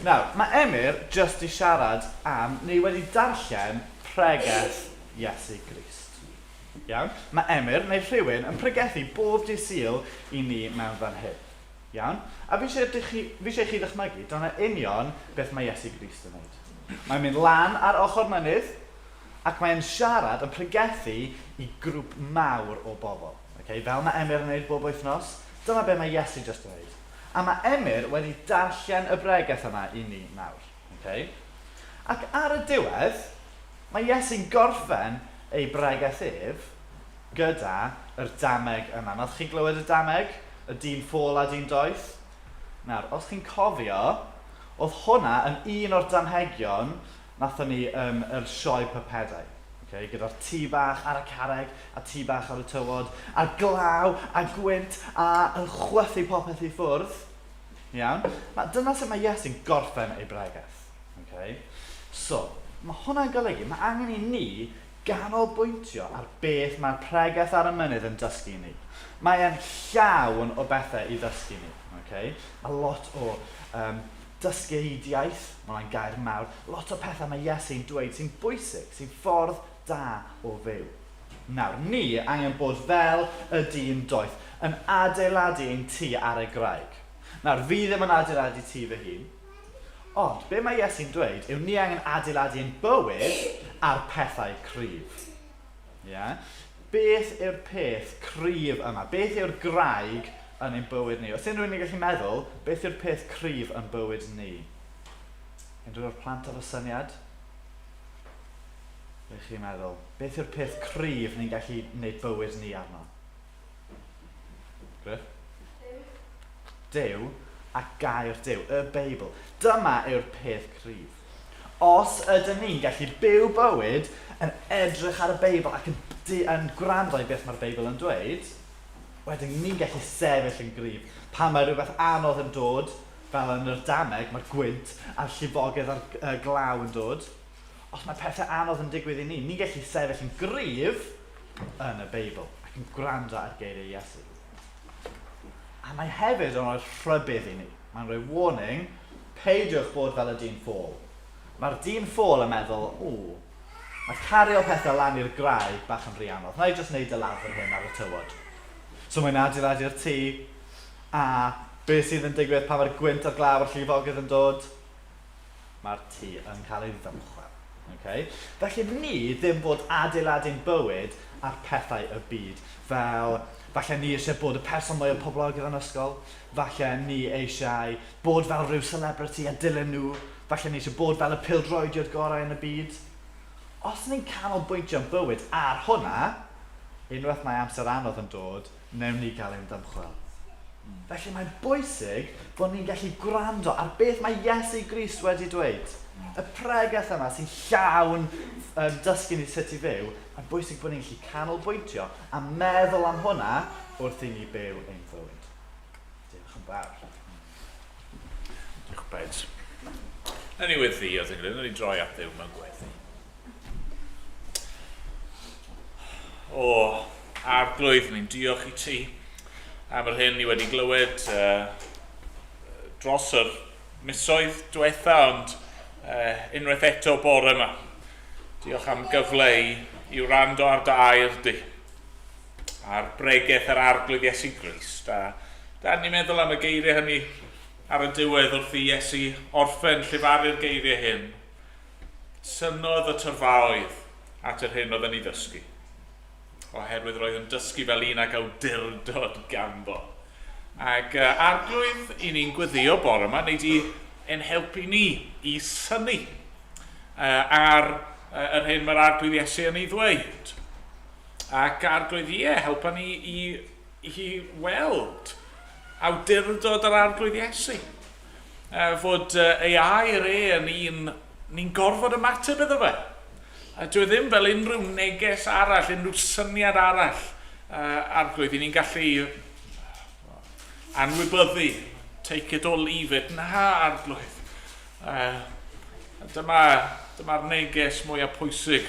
Nawr, mae Emyr just i siarad am, neu wedi darllen Pregeth Iesu Grist. Iawn? Mae Emyr, neu rhywun, yn pregethu bob di Sul i ni mewn fan hyn. Iawn? A fi eisiau chi ddychmygu, dyna union beth mae Iesu Grist yn gwneud. Mae'n mynd lan ar ochr mynydd, ac mae'n siarad yn pregethu i grŵp mawr o bobl. Okay? Fel mae Emyr yn gwneud bob wythnos, dyna be mae Iesu just yn gwneud. A mae Emyr wedi darllen y bregeth yma i ni nawr. Okay? Ac ar y diwedd, mae Iesu'n gorffen ei bregeth ef gyda yr dameg yma. Nath chi'n glywed y dameg? Y dyn ffôl a dyn doeth? Nawr, os chi'n cofio, oedd hwnna yn un o'r damhegion nathon ni yr sioe pypedau. Okay? Gyda'r tŷ bach ar y carreg, a tŷ bach ar y tywod, a glaw, a gwynt, a yn chwythu popeth i ffwrdd. Iawn? Dyna sut mae Iesu'n gorffen ei bregeth. Okay? So, mae hwnna'n golygu, mae angen i ni ganolbwyntio ar beth mae'r pregeth ar y mynydd yn dysgu ni. Mae e'n llawn o bethau i ddysgu ni. Okay? A lot o dysgeidiaeth, mae'n gair mawr, lot o pethau mae Iesu'n dweud sy'n bwysig, sy'n ffordd da o fyw. Nawr, ni angen bod fel y dyn doeth, yn adeiladu ein tŷ ar y graig. Nawr, fi ddim yn adeiladu tŷ fy hun, ond be mae Iesu'n dweud yw ni angen adeiladu ein bywyd ar pethau cryf. Yeah? Beth yw'r peth cryf yma? Beth yw'r graig yn ein bywyd ni? Os unrhyw un yn gallu meddwl, beth yw'r peth cryf yn bywyd ni? Unrhyw o'r plant o'r syniad? Be chi'n meddwl? Beth yw'r peth cryf ni'n gallu gwneud bywyd ni arno? Griff? Duw a gair Duw, y Beibl. Dyma yw'r peth cryf. Os ydyn ni'n gallu byw bywyd yn edrych ar y Beibl ac yn gwrando i beth mae'r Beibl yn dweud, wedyn ni'n gallu sefyll yn gryf. Pan mae rhywbeth anodd yn dod, fel yn yr dameg, mae'r gwynt a'r llifogydd a'r glaw yn dod. Os mae pethau anodd yn digwydd i ni, ni'n gallu sefyll yn gryf yn y Beibl ac yn gwrando ar geiriau Iesu. A mae hefyd yn rhoi rhybydd i ni. Mae'n rhoi warning, peidiwch bod fel y dyn ffôl. Mae'r dyn ffôl yn meddwl, mae cario pethau lan i'r graig bach yn rhy anodd. Na i jyst wneud y lafr hyn ar y tywod. So mae'n adeiladu'r tŷ, a beth sydd yn digwydd pan mae'r gwynt a'r glaw a'r llifogydd yn dod? Mae'r tŷ yn cael ei ddymchwel. Okay? Felly ni ddim bod adeiladu'n bywyd ar pethau y byd. Fel, falle ni eisiau bod y person mwyaf poblogaidd yn ysgol. Falle ni eisiau bod fel rhyw celebrity a dilyn nhw. Falle ni eisiau bod fel y pildroediad gorau yn y byd. Os ni'n canolbwyntio yn bywyd ar hwnna, unwaith mae amser anodd yn dod, newn ni gael ein dymchwel. Felly mae'n bwysig bod ni'n gallu gwrando ar beth mae Iesu Grist wedi dweud. Y pregeth yma sy'n llawn dysgu ni sut i fyw, mae'n bwysig bod ni'n gallu canolbwyntio a meddwl am hwnna wrth i ni byw ein fywyd. Diolch yn fawr. Diolch bed. Anyway, oedd yn glyn, ni droi at Dduw mewn gweddi. o arglwydd, ni'n diolch i ti am yr hyn ni wedi glywed dros yr misoedd diwetha, ond unwaith eto bore yma. Diolch am gyfle i wrando ar dy air di, a'r Pregeth yr arglwydd Iesu Grist. Da ni'n meddwl am y geiriau hynny ar y diwedd wrth i Iesu orffen llefaru'r geiriau hyn. Synodd y tyrfaoedd at yr hyn oedd yn ei ddysgu, oherwydd roedd yn dysgu fel un ag awdurdod ganddo. Ac arglwydd i ni'n gweddio bore yma, wneud i ein helpu ni i synu ar yr hyn mae'r arglwydd Iesu yn ei ddweud. Ac arglwydd helpa ni i weld awdurdod yr arglwydd Iesu. Fod ei air yn un ni'n gorfod ymateb iddo fe. Dwi ddim fel unrhyw neges arall, unrhyw syniad arall arglwydd i ni'n gallu anwybyddu, take it or leave it. Na, arglwydd. Dyma'r neges mwyaf pwysig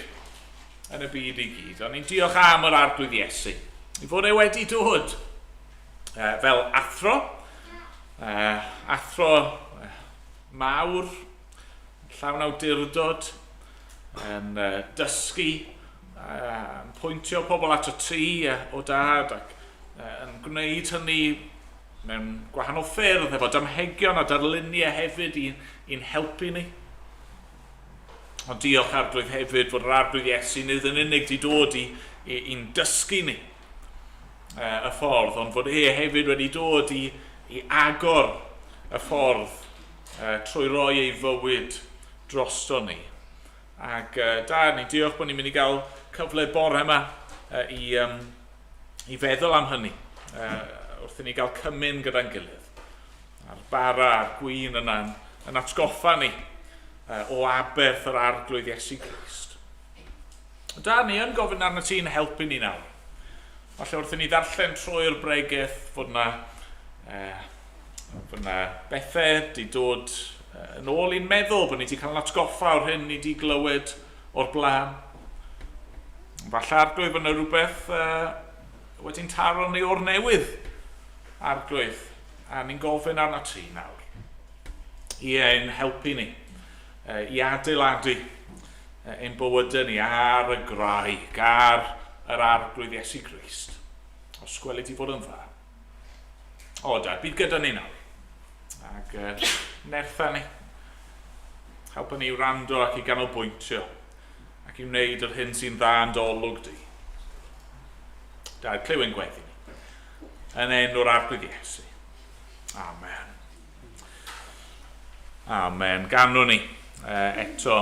yn y byd i gyd. Ond ni'n diolch am yr arglwydd Iesu. I fod e wedi dod fel athro mawr, llawn awdurdod, yn dysgu, yn pwyntio pobl at y ti o dad, ac yn gwneud hynny mewn gwahanol ffyrdd, efo damhegion a darluniau hefyd i'n helpu ni. Ond diolch arglwydd hefyd fod yr arglwydd Iesu nid yn unig di dod i'n dysgu ni y ffordd, ond fod hefyd wedi dod i agor y ffordd trwy roi ei fywyd drosto ni. Ac ni'n diolch bod ni'n mynd i gael cyfle bore yma i feddwl am hynny, wrth i ni gael cymyn gyda'n gilydd. A'r bara a'r gwyn yn atgoffa ni o aberth yr arglwydd Iesu Grist. Ni yn gofyn arno ti'n helpu ni nawr. Falle wrth i ni ddarllen trwy'r Pregeth fod yna bethau di dod yn ôl i'n meddwl bod ni wedi cael yn atgoffa o'r hyn ni wedi glywed o'r blaen. Falle arglwydd bod yna rhywbeth wedi'n taro ni o'r newydd arglwydd, a ni'n gofyn arno ti nawr i ein helpu ni i adeiladu ein bywydau ni ar y graig, ar yr arglwydd Iesu Grist, os gweli ti fod yn dda. Bydd gyda ni nawr. Ac nertha ni. Helpa ni i wrando ac i ganolbwyntio, ac i wneud yr hyn sy'n dda yn dolwg di. Clyw ein gweddi ni. Yn enw'r arglwydd Iesu. Amen. Amen. Ganwn ni eto.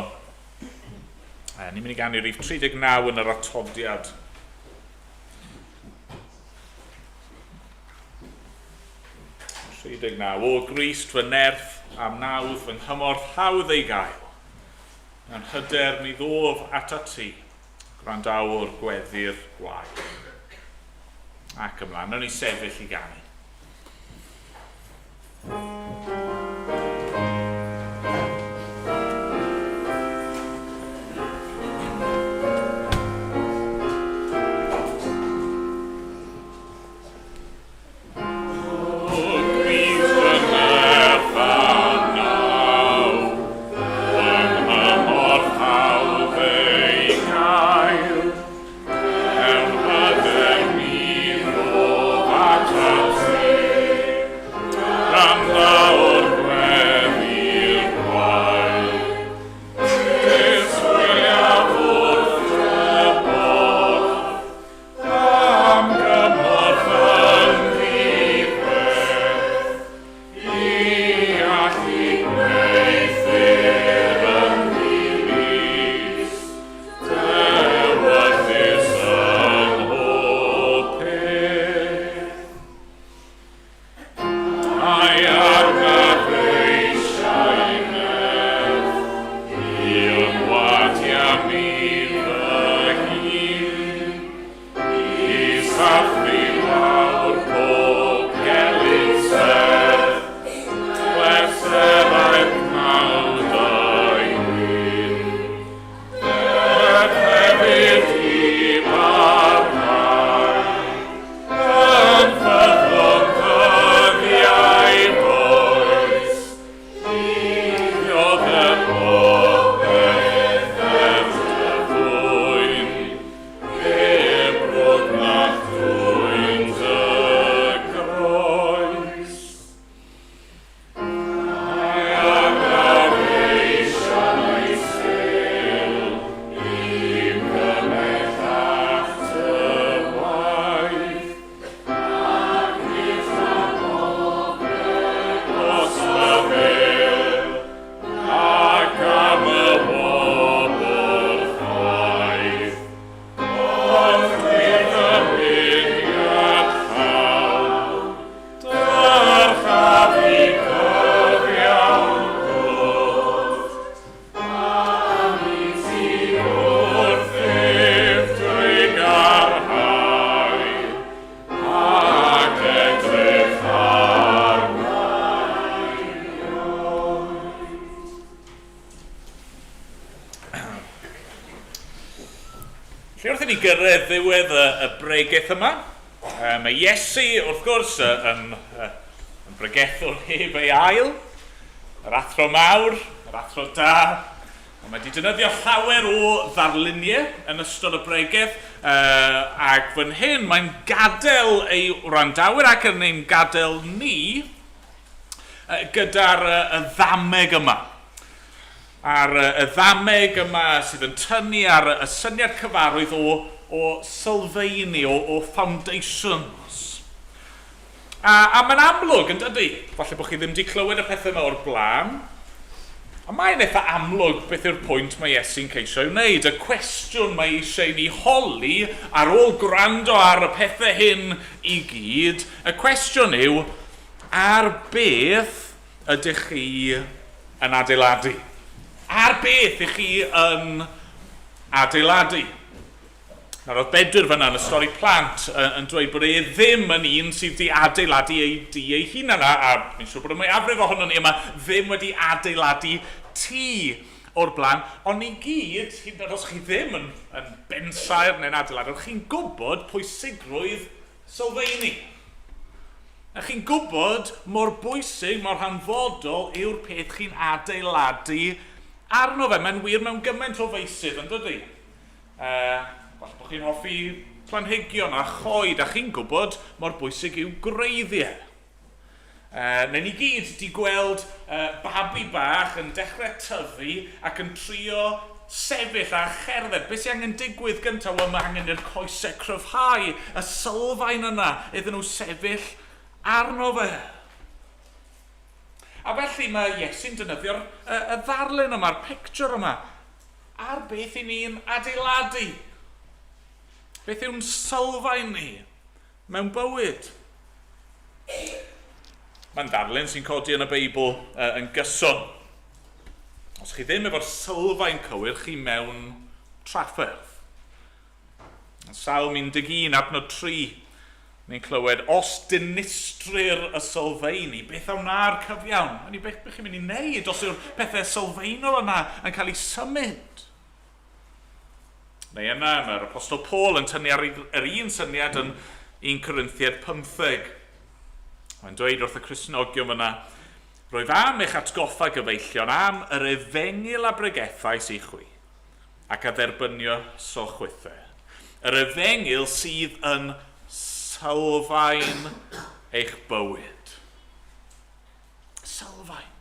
Ni'n mynd i ganu rhif 39 yn yr atodiad. O Grist fy nerth am nawdd fy nghymorth hawdd ei gael. Yn hyder mi ddof ata ti, gwrandawr gweddi'r gwael. Ac ymlaen, nawn ni sefyll i ganu. Touch Lle wrth i ni gyrraedd ddiwedd y Pregeth yma. Mae Iesu, wrth gwrs, yn bregethwr heb ei ail. Yr athro mawr, yr athro da. Mae wedi defnyddio llawer o ddarluniau yn ystod y Pregeth. Ac fan hyn, mae'n gadael ei wrandawyr ac yn ein gadael ni gyda'r y ddameg yma. A'r y ddameg yma sydd yn tynnu ar y syniad cyfarwydd o sylfaeni, o foundations. A mae'n amlwg yn dydy. Falle bod chi ddim wedi clywed y pethau yma o'r blaen. A mae'n eitha amlwg beth yw'r pwynt mae Iesu'n ceisio ei wneud. Y cwestiwn mae eisiau ni holi ar ôl gwrando ar y pethau hyn i gyd. Y cwestiwn yw, ar beth ydych chi yn adeiladu? Ar beth ych chi yn adeiladu? Nawr oedd Bedwyr fyna yn y stori plant yn dweud bod e ddim yn un sydd wedi adeiladu ei hun yna, a mi'n siŵr bod y mwyafrif ohono ni yma ddim wedi adeiladu tŷ o'r blaen, ond ni gyd, hyd yn oed os chi ddim yn bensaer neu'n adeiladu, chi'n gwybod pwysigrwydd sylfaeni. Chi'n gwybod mor bwysig, mor hanfodol yw'r peth chi'n adeiladu arno fe. Mae'n wir mewn gymaint o feisydd, yn dydy? Falle bod chi'n hoffi planhigion a choed, a chi'n gwybod mor bwysig yw gwreiddiau. Neu ni gyd wedi gweld babi bach yn dechrau tyfu ac yn trio sefyll a cherdded. Beth sy'n angen digwydd gyntaf? Wel, mae angen i'r coesau cryfhau, y sylfaen yna iddyn nhw sefyll arno fe. A felly mae Iesu'n defnyddio'r y ddarlun yma, y picture yma. Ar beth i ni'n adeiladu? Beth yw'n sylfaen ni mewn bywyd? Mae'n darlun sy'n codi yn y Beibl yn gyson. Os chi ddim efo'r sylfaen cywir, chi mewn trafferth. Sawl 11 adnod 3, ni'n clywed, os dinistrir y sylfaeni, beth awna'r cyfiawn? Hynny beth chi'n mynd i wneud os yw'r pethau sylfaenol yna yn cael ei symud? Neu yna, mae'r Apostol Paul yn tynnu ar yr un syniad yn 1 Corinthiaid 15. Mae'n dweud wrth y Cristnogion yna, roedd am eich atgoffa gyfeillion am yr efengil a bregethau sy'n chwi, ac a dderbynio sochwythau. Yr efengil sydd yn sylfaen eich bywyd. Sylfaen.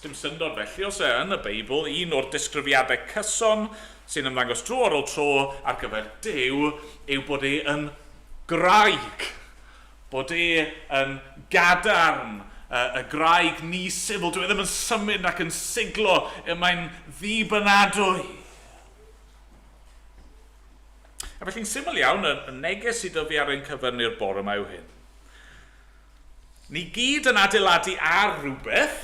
Dim syndod felly os yn y Beibl, un o'r disgrifiadau cyson sy'n ymddangos tro ar ôl tro ar gyfer Duw yw bod e yn graig, bod e yn gadarn, y graig ni sifil, dwi ddim yn symud ac yn siglo, mae'n ddibynadwy. A felly'n syml iawn, y neges sydd fi ar ein cyfynnu'r bore yma yw hyn. Ni gyd yn adeiladu ar rhywbeth,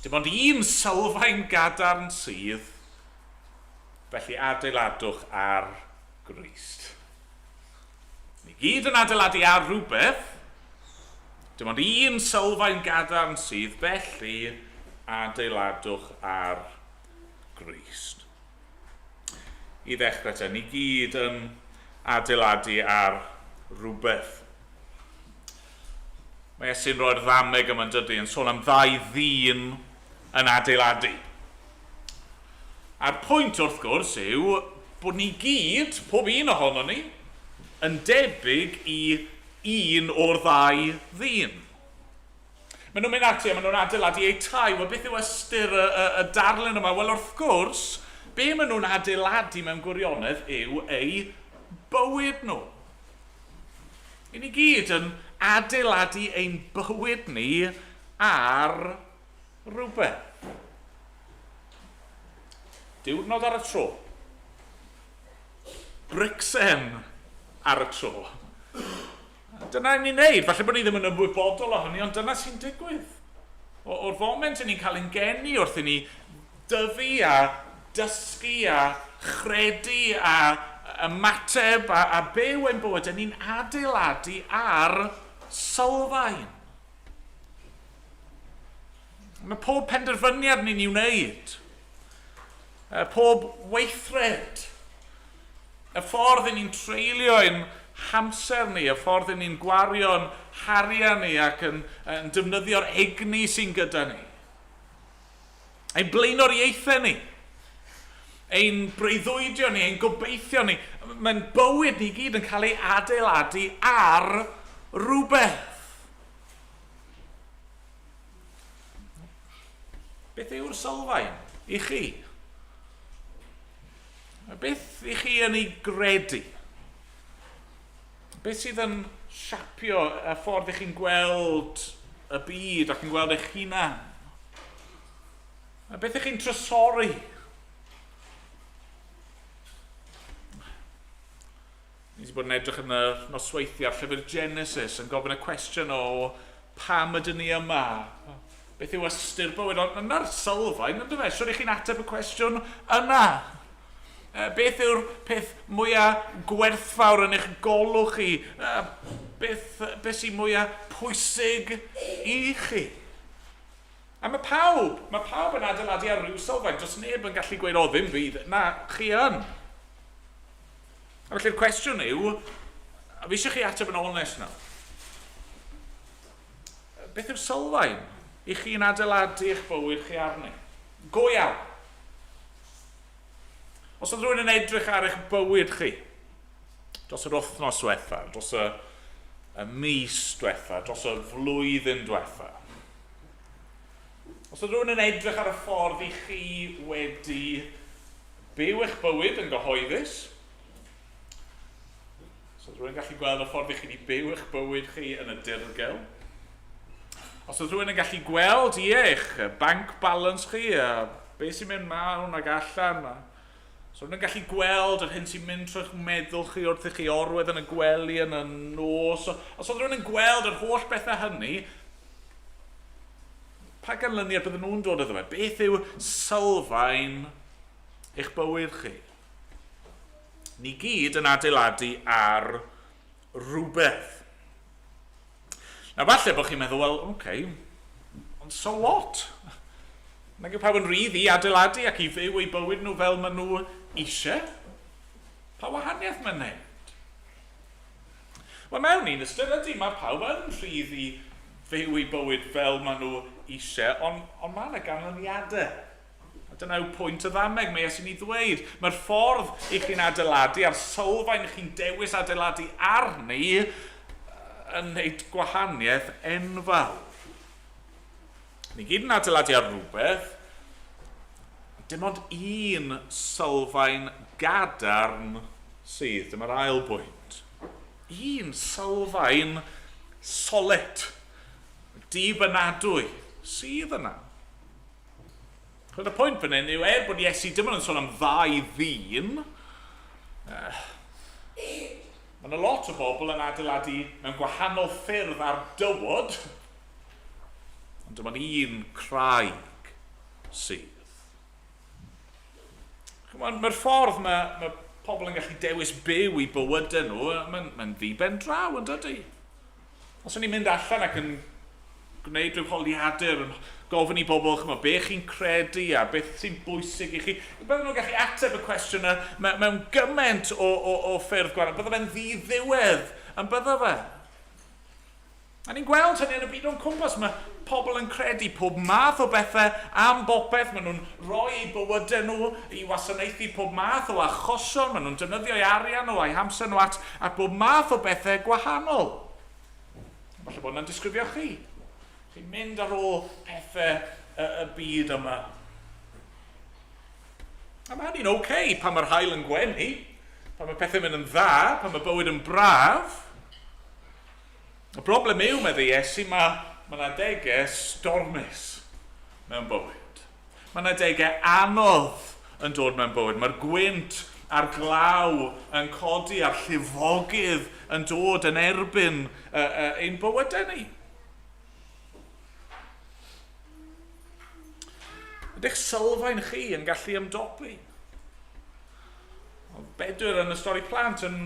dim ond un sylfaen gadarn sydd, felly adeiladwch ar Grist. Ni gyd yn adeiladu ar rhywbeth, dim ond un sylfaen gadarn sydd, felly adeiladwch ar Grist. I ddechrau te, ni gyd yn adeiladu ar rhywbeth. Mae Iesu'n rhoi'r ddameg yma'n dydy yn sôn am ddau ddyn yn adeiladu. A'r pwynt wrth gwrs yw bod ni gyd, pob un ohono ni, yn debyg i un o'r ddau ddyn. Maen nhw'n mynd ati a maen nhw'n adeiladu eu tai. Wel, beth yw ystyr y darlun yma? Wel, wrth gwrs, be maen nhw'n adeiladu mewn gwirionedd yw eu bywyd nhw. I ni gyd yn adeiladu ein bywyd ni ar rhywbeth. Diwrnod ar y tro. Bricsen ar y tro. Dyna ni'n neud. Falle bod ni ddim yn ymwybodol o hynny, ond dyna sy'n digwydd. O'r foment ni'n cael ein geni wrth i ni dyfu a dysgu a chredu a ymateb a byw ein bywyd, ni'n adeiladu ar sylfaen. Mae pob penderfyniad ni'n i'w wneud pob weithred. Y ffordd yn ni'n treulio ein hamser ni, y ffordd yn ni'n gwario'n harian ni ac yn defnyddio'r egni sy'n gyda ni. Ein blaenoriaethau ni, ein breuddwydio ni, ein gobeithio ni, mae'n bywyd ni gyd yn cael ei adeiladu ar rhywbeth. Beth yw'r sylfaen i chi? Beth i chi yn ei gredu? Beth sydd yn siapio y ffordd i chi'n gweld y byd ac yn gweld eich hunan? Beth ych chi'n trysori? Ni wedi bod yn edrych yn y nosweithio ar llyfr Genesis yn gofyn y cwestiwn o pam ydyn ni yma? Beth yw ystyr bywyd? Ond yna'r sylfaen, ynddo fe? Siwr i chi'n ateb y cwestiwn yna? Beth yw'r peth mwyaf gwerthfawr yn eich golwg chi? Beth sy'n mwyaf pwysig i chi? A mae pawb yn adeiladu ar ryw sylfaen. Does neb yn gallu gweud o ddim bydd. Na, chi yn. A felly'r cwestiwn yw, a fi eisiau chi ateb yn ôl nes nawr. Beth yw'r sylfaen i chi'n adeiladu eich bywyd chi arni? Go iawn. Os oedd rhywun yn edrych ar eich bywyd chi, dros yr wythnos diwetha, dros y mis diwetha, dros y flwyddyn diwetha. Os oedd rhywun yn edrych ar y ffordd i chi wedi byw eich bywyd yn gyhoeddus, os oedd rhywun yn gallu gweld y ffordd i chi wedi byw eich bywyd chi yn y dirgel, os oedd rhywun yn gallu gweld eich bank balance chi, beth sy'n mynd mewn ag allan, os oedd rhywun yn gallu gweld yr hyn sy'n mynd trwy'ch meddwl chi wrth i chi orwedd yn y gwely yn y nos, os oedd rhywun yn gweld yr holl bethau hynny, pa ganlyniad bydden nhw'n dod iddo fe? Beth yw sylfaen eich bywyd chi? Ni gyd yn adeiladu ar rhywbeth. Na falle bod chi'n meddwl, wel, okay, ond so what? Nag yw pawb yn rhydd i adeiladu ac i fyw eu bywyd nhw fel maen nhw eisiau? Pa wahaniaeth mae'n neud? Wel, mewn un ystyr ydy, mae pawb yn rhydd i fyw eu bywyd fel maen nhw eisiau, ond mae yna ganlyniadau. A dyna yw pwynt y ddameg, mae eisiau ni ddweud. Mae'r ffordd i chi'n adeiladu a'r sylfaen i chi'n dewis adeiladu arni yn gwneud gwahaniaeth enfawr. Ni gyd yn adeiladu ar rhywbeth, dim ond un sylfaen gadarn sydd, dyma'r ail bwynt. Un sylfaen solid, dibynadwy sydd yna. Chod y pwynt fan hyn yw bod Iesu dim ond yn sôn am ddau ddyn. Mae yna lot o bobl yn adeiladu mewn gwahanol ffyrdd ar dywod, ond dim ond un craig sydd. Mae'r ffordd mae pobl yn gallu dewis byw i bywydau nhw, mae'n ddiben draw yn dydy. Os o'n i'n mynd allan ac yn gwneud rhyw holiadur yn gofyn i bobl be chi'n credu a beth sy'n bwysig i chi, bydden nhw'n gallu ateb y cwestiwn mewn gymaint o ffyrdd gwahanol. Bydde fe'n ddiddiwedd yn bydde fe. A ni'n gweld hynny yn y byd o'n cwmpas, mae pobl yn credu pob math o bethau am bopeth, maen nhw'n rhoi eu bywydau nhw i wasanaethu pob math o achosion, maen nhw'n defnyddio eu arian nhw a'i hamser nhw at bob math o bethau gwahanol. Falle bod yna'n disgrifio chi. Chi'n mynd ar ôl pethau y byd yma. A mae hynny'n okay pan mae'r haul yn gwenu, pan mae pethau'n mynd yn dda, pan mae bywyd yn braf. Y broblem yw, medde Iesu, mae yna degau stormus mewn bywyd. Mae yna degau anodd yn dod mewn bywyd. Mae'r gwynt a'r glaw yn codi a'r llifogydd yn dod yn erbyn ein bywydau ni. Ydych sylfaen chi yn gallu ymdopi? Bedwyr yn y stori plant yn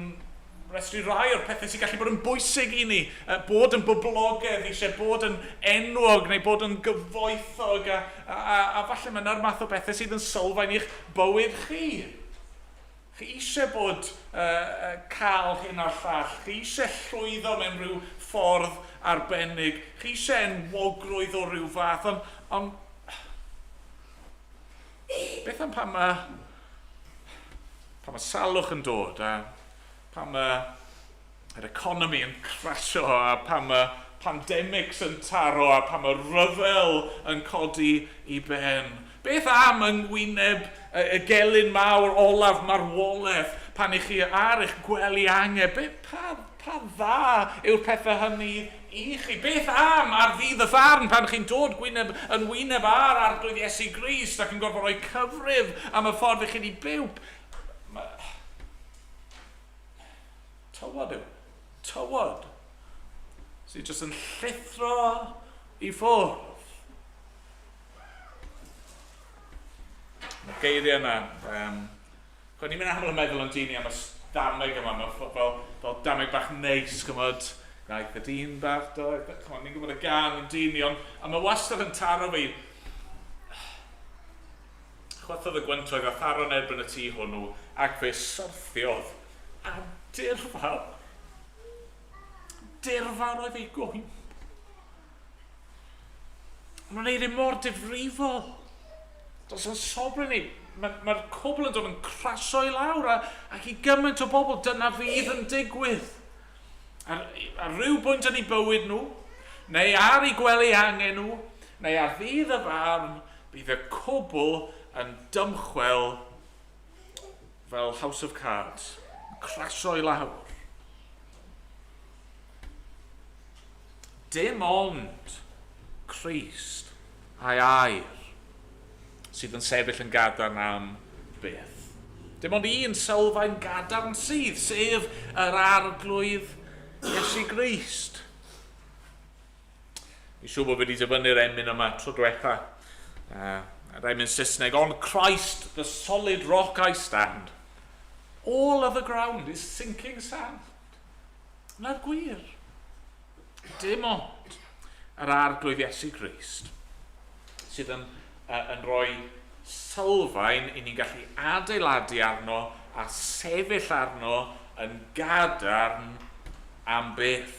restru rai o'r pethau sy'n gallu bod yn bwysig i ni, bod yn boblogaidd, eisiau bod yn enwog neu bod yn gyfoethog, a falle mae yna'r math o bethau sydd yn sylfaen i'ch bywyd chi. Chi eisiau bod cael hyn o'r llall, chi eisiau llwyddo mewn rhyw ffordd arbennig, chi eisiau enwogrwydd o rhyw fath, ond beth am pan mae salwch yn dod, a pan mae'r economi yn crasio, a pan mae pandemics yn taro, a pan mae ryfel yn codi i ben. Beth am yng ngwyneb y gelyn mawr olaf marwolaeth pan ych chi ar eich gwely angau? Pa dda yw'r pethau hynny i chi? Beth am ar ddydd y farn pan chi'n dod yn wyneb ar arglwydd Iesu Grist ac yn gorfod rhoi cyfrif am y ffordd ych chi wedi byw? Tywod sydd jyst yn llithro i ffwrdd. Geiriau yna, chwn ni'n mynd aml yn meddwl amdini am y dameg yma, fel dameg bach neis, gymod, gaeth y dyn bach, ni'n gwybod y gan yn dini, ond mae wastad yn taro fi. Chwathodd y gwyntoedd a tharo yn erbyn y tŷ hwnnw, ac fe syrthiodd a dirfawr oedd ei gwyn. Mae'n gwneud ei mor difrifol. Does yn sobri ni, mae'r cwbl yn dod yn crasio i lawr, ac i gymaint o bobl dyna fydd yn digwydd. Ar ryw bwynt yn ei bywyd nhw, neu ar ei gwely angen nhw, neu ar ddydd y farn, bydd y cwbl yn dymchwel fel House of Cards, crasio i lawr. Dim ond Crist a'i air sydd yn sefyll yn gadarn am beth. Dim ond un sylfaen gadarn sydd, sef yr arglwydd Iesu Grist. Fi'n siŵr bod wedi dyfynnu'r emyn yma tro diwetha. Yr emyn Saesneg, on Christ, the solid rock I stand. All other ground is sinking sand. Na'r gwir. Dim ond yr arglwydd Iesu Grist sydd yn rhoi sylfaen i ni'n gallu adeiladu arno a sefyll arno yn gadarn am beth.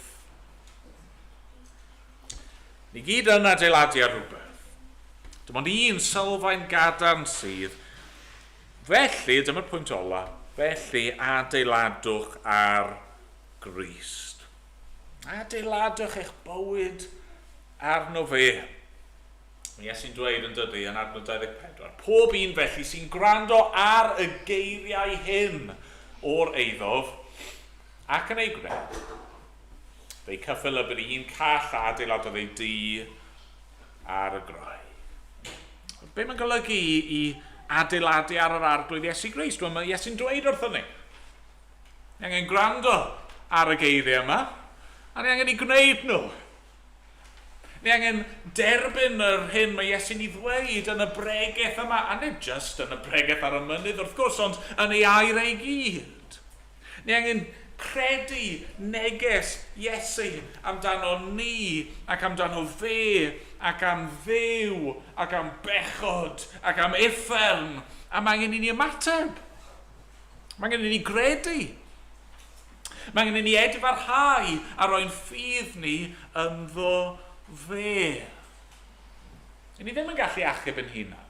Ni gyd yn adeiladu ar rhywbeth. Dim ond un sylfaen gadarn sydd. Felly, dyma'r pwynt ola, felly adeiladwch ar Grist. Adeiladwch eich bywyd arno fe. Mae Iesu'n dweud yn dydy yn adnod 24. Pob un felly sy'n gwrando ar y geiriau hyn o'r eiddof ac yn ei gwneud, fe'i cyffil y bydd un call adeiladodd ei dŷ ar y groi. Be mae'n golygu i adeiladu ar yr arglwydd Iesu Grist? Wel, mae Iesu'n dweud wrthyn ni. Ni angen gwrando ar y geiriau yma, a ni angen ei gwneud nhw. Ni angen derbyn yr hyn mae Iesu'n ei ddweud yn y Pregeth yma, a nid just yn y Pregeth ar y Mynydd, wrth gwrs, ond yn ei air ei gyd. Ni angen credu neges Iesu amdano ni, ac amdano fe, ac am ddew, ac am bechod, ac am uffern, a mae angen i ni ymateb. Mae angen i ni credu. Mae angen i ni edfarhau a roi'n ffydd ni ynddo fe. I ni ddim yn gallu achub yn hunan.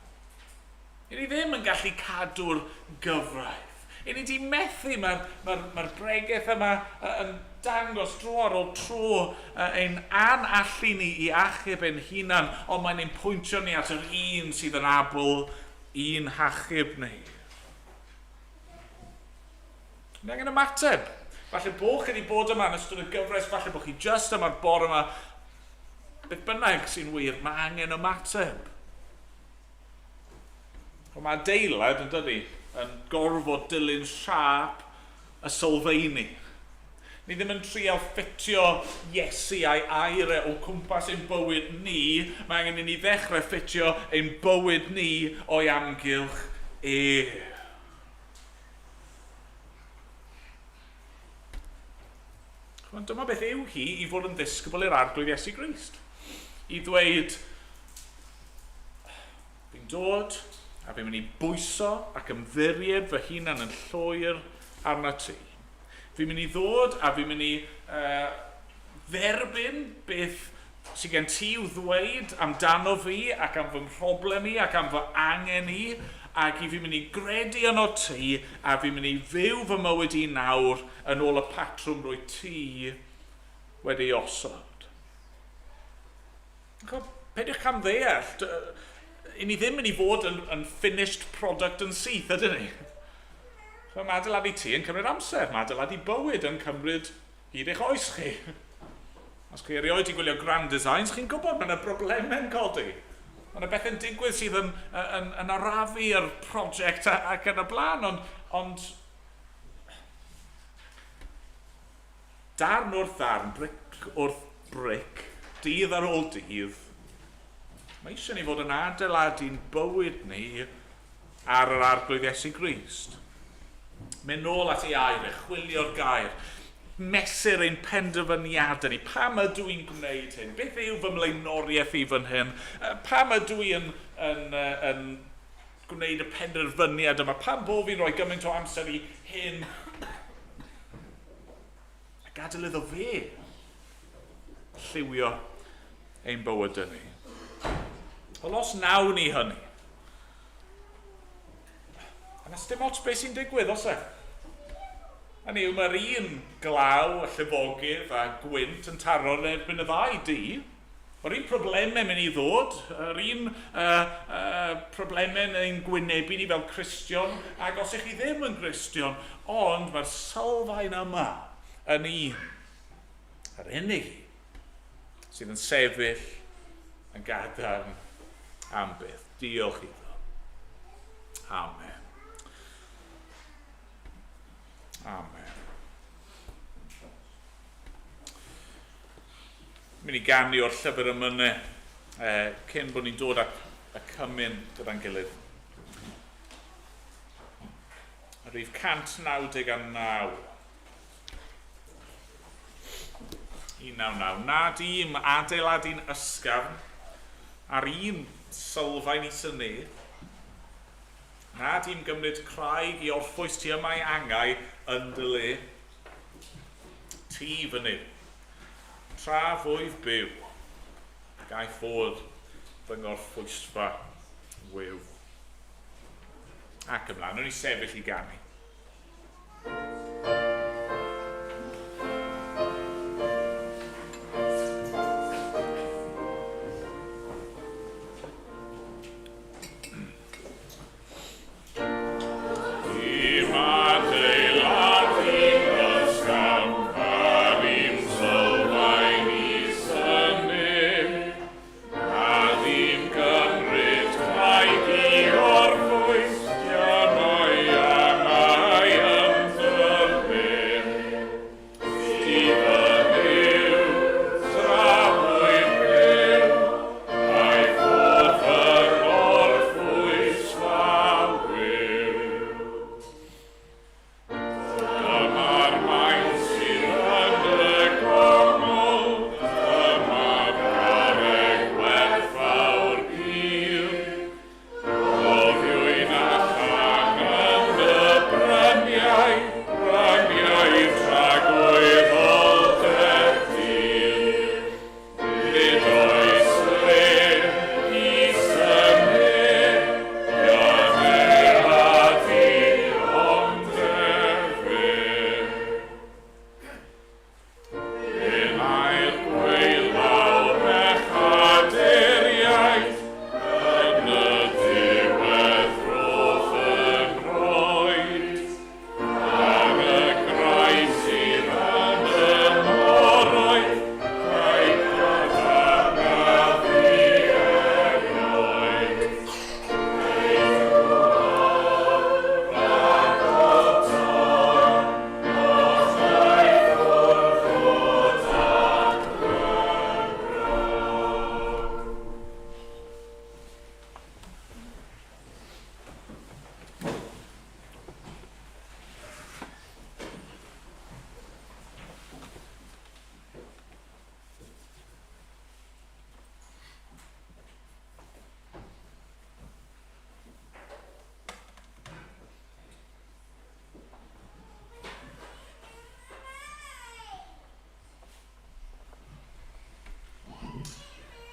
I ni ddim yn gallu cadw'r gyfraith. I ni di methu, mae'r Pregeth yma yn dangos tro ar ôl tro ein anallu ni i achub yn hunan, ond mae'n ein pwyntio ni at yr un sydd yn abl un hachub ni. Ni angen ymateb. Falle bod chi wedi bod yma yn ystod y gyfres, falle bod chi just yma'r bore yma, beth bynnag sy'n wir, mae angen ymateb. Ond mae adeilad yn dydi, yn gorfod dilyn siap y sylfaeni. Ni ddim yn trial ffitio Iesu a'i air o cwmpas ein bywyd ni, mae angen i ni ddechrau ffitio ein bywyd ni o'i amgylch e. Ond dyma beth yw hi i fod yn ddisgybl i'r arglwydd Iesu Grist. I ddweud, fi'n dod a fi'n mynd i bwyso ac ymddiried fy hunan yn llwyr arna ti. Fi'n mynd i ddod a fi'n mynd i dderbyn beth sydd gen ti i'w ddweud amdano fi ac am fy mhroblem i ac am fy angen i, ac i fi'n mynd i gredu yno ti a fi'n mynd i fyw fy mywyd i nawr yn ôl y patrwm rwy ti wedi osod. Peidiwch am ddeall, i ni ddim yn ei fod yn finished product yn syth, ydyn ni? Mae adeiladu ti yn cymryd amser, mae adeiladu bywyd yn cymryd hyd eich oes chi. Os chi erioed i gwylio grand designs, chi'n gwybod mae yna broblemau'n codi. Mae yna beth yn digwydd sydd yn arafu'r prosiect ac yn y blaen, ond darn wrth darn, bric wrth bric, dydd ar ôl dydd, mae eisiau ni fod yn adeiladu'n bywyd ni ar yr arglwydd Iesu Grist. Mynd nôl at ei air, chwilio'r gair, mesur ein penderfyniadau ni. Pam ydw i'n gwneud hyn? Beth yw fy mlaenoriaeth i fan hyn? Pam ydw i'n gwneud y penderfyniad yma? Pam bo fi'n rhoi gymaint o amser i hyn? A gadael iddo fe lliwio ein bywydau ni. Wel, os nawn ni hynny, a dim ots beth sy'n digwydd, os e? Hynny yw, mae'r un glaw, y llifogydd a gwynt yn taro yn erbyn y ddau di. Mae'r un problemau mynd i ddod, yr un problemau yn ein gwynebu ni fel Cristion, ac os ych chi ddim yn Cristion, ond mae'r sylfaen yma yn un, yr unig sydd yn sefyll yn gadarn am byth. Diolch iddo. Amen. Amen. Mynd i ganu o'r llyfr y Mynydd cyn bod ni'n dod at y cymyn gyda'n gilydd. Rhif 199. 199. Nad i'm adeiladu'n ysgafn ar un sylfaen i syni, nad i'm gymryd craig i orffwys ti yma i angau yn dy le. Ti fyny, tra fwydd byw, gai ffwrdd fy ngorffwysfa wyw. Ac ymlaen, nhw'n i sefyll i ganu. Orffwys, dianoi angau yn ddylbe.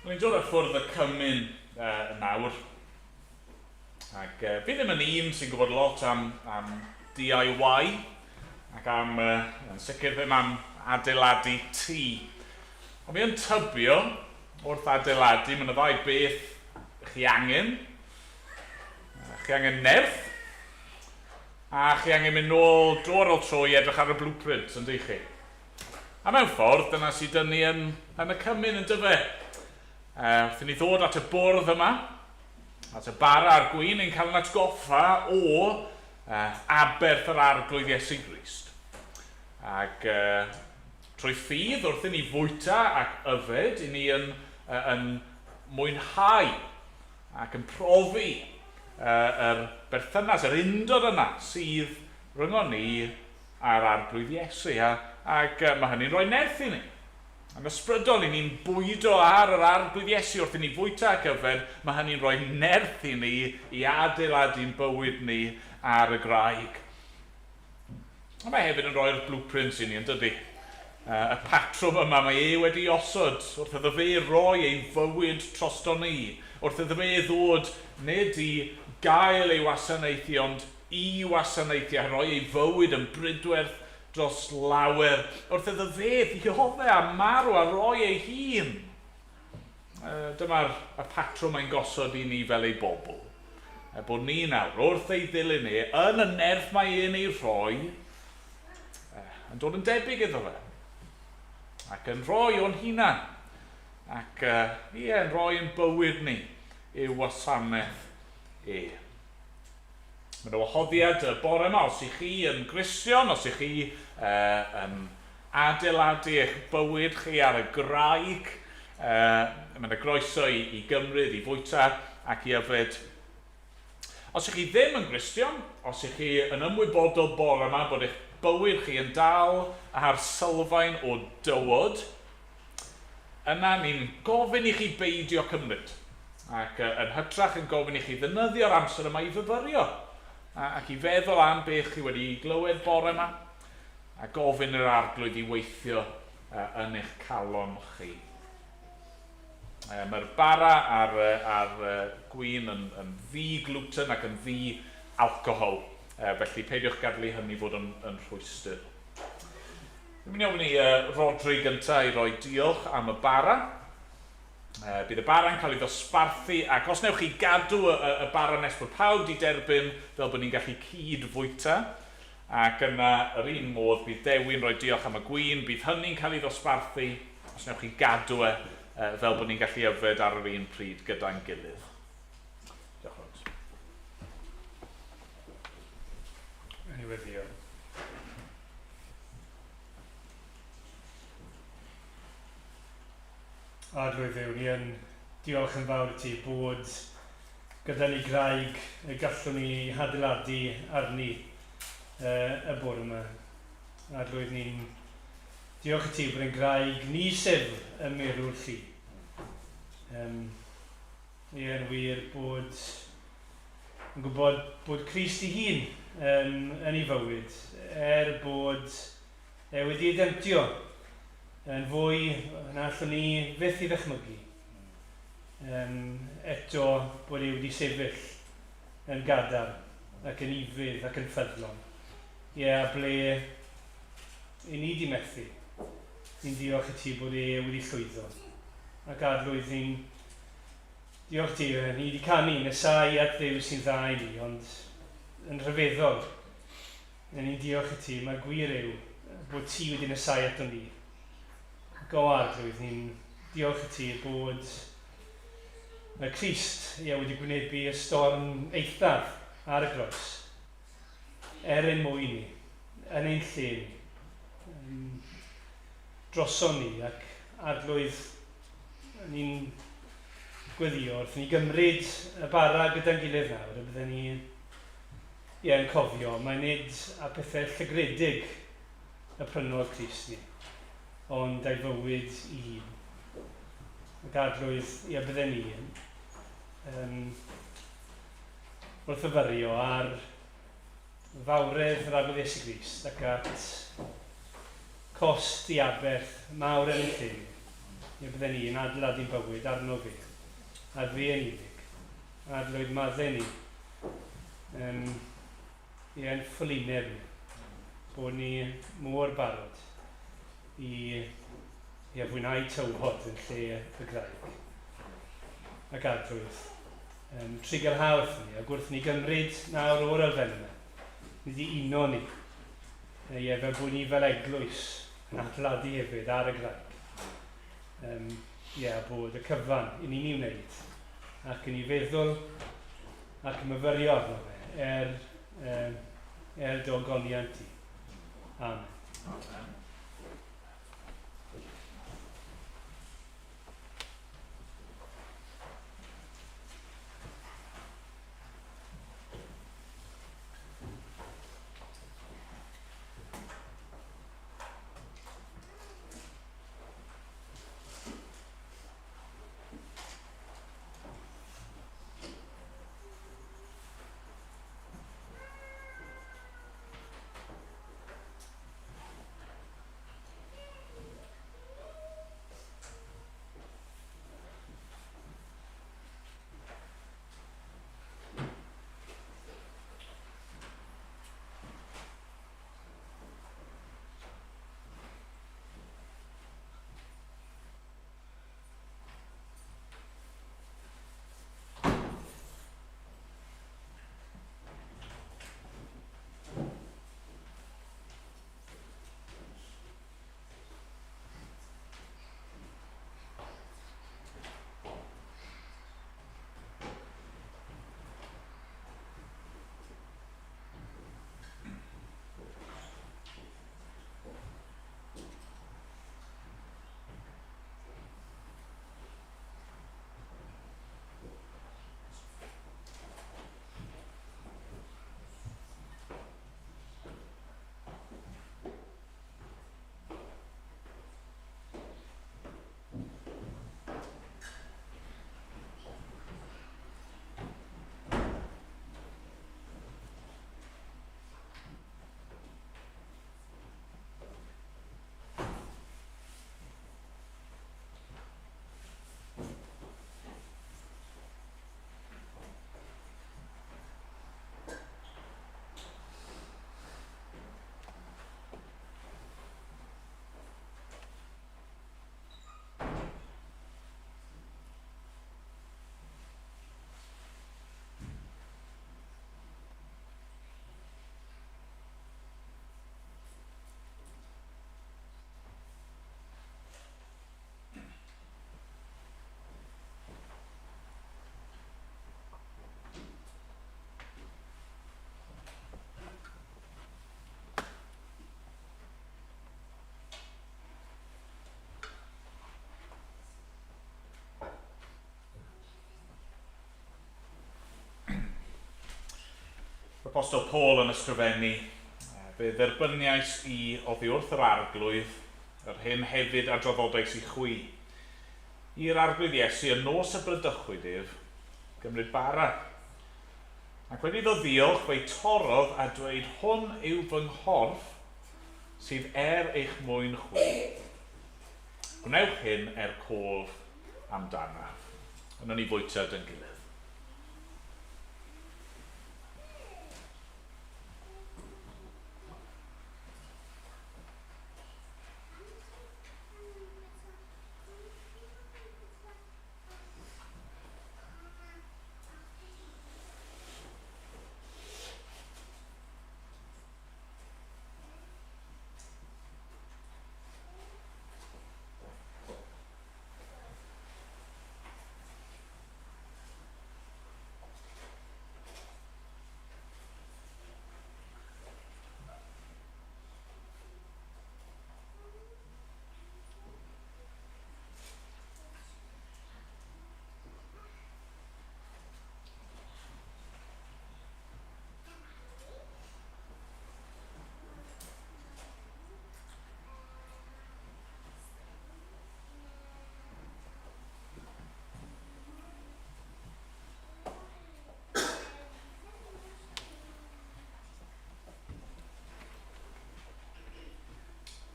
Ni'n dod ar ffwrdd y cymyn nawr. Ac fi ddim yn un sy'n gwybod lot am DIY ac yn sicr ddim am adeiladu tŷ. Ond mi yn tybio wrth adeiladu, mae'n y ddau beth chi angen. Chi angen nerth, a chi angen mynd nôl dro ar ôl tro i edrych ar y blueprint yn chi. A mewn ffordd, dyna sydd dyn ni yn y cymyn yn dyfe. Wrthyn ni ddod at y bwrdd yma, at y bara a'r gwyn, ein cael yn atgoffa o aberth yr arglwydd Iesu Grist. Ac trwy ffydd wrthyn ni fwyta ac yfed, i ni yn mwynhau ac yn profi yr berthynas, yr undod yna sydd ryngon ni a'r arglwydd Iesu. Ac mae hynny'n rhoi nerth i ni. Yn ysbrydol, i ni'n bwydo ar yr arglwydd Iesu wrth i ni fwyta ac yfed, mae hynny'n rhoi nerth i ni i adeiladu'n bywyd ni ar y graig. A mae hefyd yn rhoi'r blueprints i ni, yn dydy. Y patrwm yma mae wedi osod wrth iddo fe roi ein fywyd trosto ni, wrth iddo fe ddod nid i gael ei wasanaethu, ond i wasanaethu a rhoi ei fywyd yn brydwerth dros lawer, wrth iddo fe ddiodde a marw a roi ei hun. Dyma'r patrwm ein gosod i ni fel ei bobl. Bod ni nawr, wrth ei ddilyn ni, yn y nerth mae ein ei rhoi, yn dod yn debyg iddo fe. Ac yn rhoi o'n hunan. Ac yn rhoi yn bywyd ni i'w wasanaeth e. Mae'n wahoddiad y bore yma, os ych chi yn Gristion, os ych chi yn adeiladu eich bywyd chi ar y graig, mae'n groeso i gymryd, i fwyta ac i yfed. Os ych chi ddim yn Gristion, os ych chi yn ymwybodol bore yma bod eich bywyd chi yn dal ar sylfaen o dywod, yna ni'n gofyn i chi beidio cymryd. Ac yn hytrach yn gofyn i chi ddefnyddio'r amser yma i fyfyrio. Ac i feddwl am beth chi wedi glywed bore yma, a gofyn yr arglwydd i weithio yn eich calon chi. Mae'r bara ar gwyn yn ddi-gluten ac yn ddi-alcohol, felly peidiwch gadlu hynny fod yn rhwystyr. Dwi'n mynd i ofyn i Rodri gyntaf i roi diolch am y bara. Bydd y bara'n cael ei ddosbarthu, ac os newch chi gadw y bara nes bod pawb di derbyn fel bod ni'n gallu cyd-fwyta. Ac yna, yr un modd, bydd Dewin roi diolch am y gwyn, bydd hynny'n cael ei ddosbarthu, os newch chi gadw fel bod ni'n gallu yfed ar yr un pryd gyda'n gilydd. Diolch yn fawr. Anyweddio. Arglwydd Dduw, ni yn diolch yn fawr i ti bod gyda ni graig y gallwn ni adeiladu arni y bore yma. Arglwydd, ni'n diolch i ti bod yn graig ni sef y mirwr chi. Ni yn wir bod yn gwybod bod Crist ei hun yn ei fywyd, bod wedi identio yn fwy na allwn ni fyth i ddychmygu. Eto bod ei wedi sefyll yn gadar ac yn ifydd ac yn ffyddlon. A ble i ni di methu. Ni'n diolch i ti bod ei wedi llwyddo. Ac arglwydd ni'n diolch ti, ni wedi canu nesau at Dduw sy'n dda i ni, ond yn rhyfeddol. Ni'n diolch i ti, mae gwir yw bod ti wedi nesau ato ni. Go arglwydd, ni'n diolch i ti bod y Crist wedi gwynebu y storm eithaf ar y groes. Ein mwy ni, yn ein lle ni, droson ni, ac arglwydd ni'n gweddio wrth ni gymryd y bara gyda'n gilydd nawr, a byddwn ni yn cofio, mae nid a pethau llygredig y prynodd Crist ni, ond ei fywyd i hun. Ac arglwydd, bydden ni wrth yfyrio ar fawredd yr arglwydd Iesu Grist ac at cost i aberth mawr yn ei lle bydden ni yn adeiladu'n bywyd arno fe, a fe yn unig, adlwyd maddau ni, yn fflineb ni, bod ni mor barod i fwynhau tywod yn lle y graig ac adrwydd. Trigger hawdd ni, ac wrth ni gymryd nawr o'r elfennau, ni di uno ni, fel bod ni fel eglwys yn adeiladu hefyd ar y graig. Bod y cyfan i ni'n ei wneud, ac yn ei feddwl ac yn myfyrio arno fe dy ogoniant ti. Amen. Amen. Apostol Paul yn ysgrifennu, fe dderbyniais i oddi wrth yr arglwydd, yr hyn hefyd a draddodais i chwi. I'r arglwydd Iesu yn nos y brydychwyd ef, gymryd bara. Ac wedi ddod ddiolch fe'i torodd a dweud, hwn yw fy nghorff sydd eich mwyn chwi. Gwnewch hyn cof amdanaf. Yna ni bwyta yn gilydd.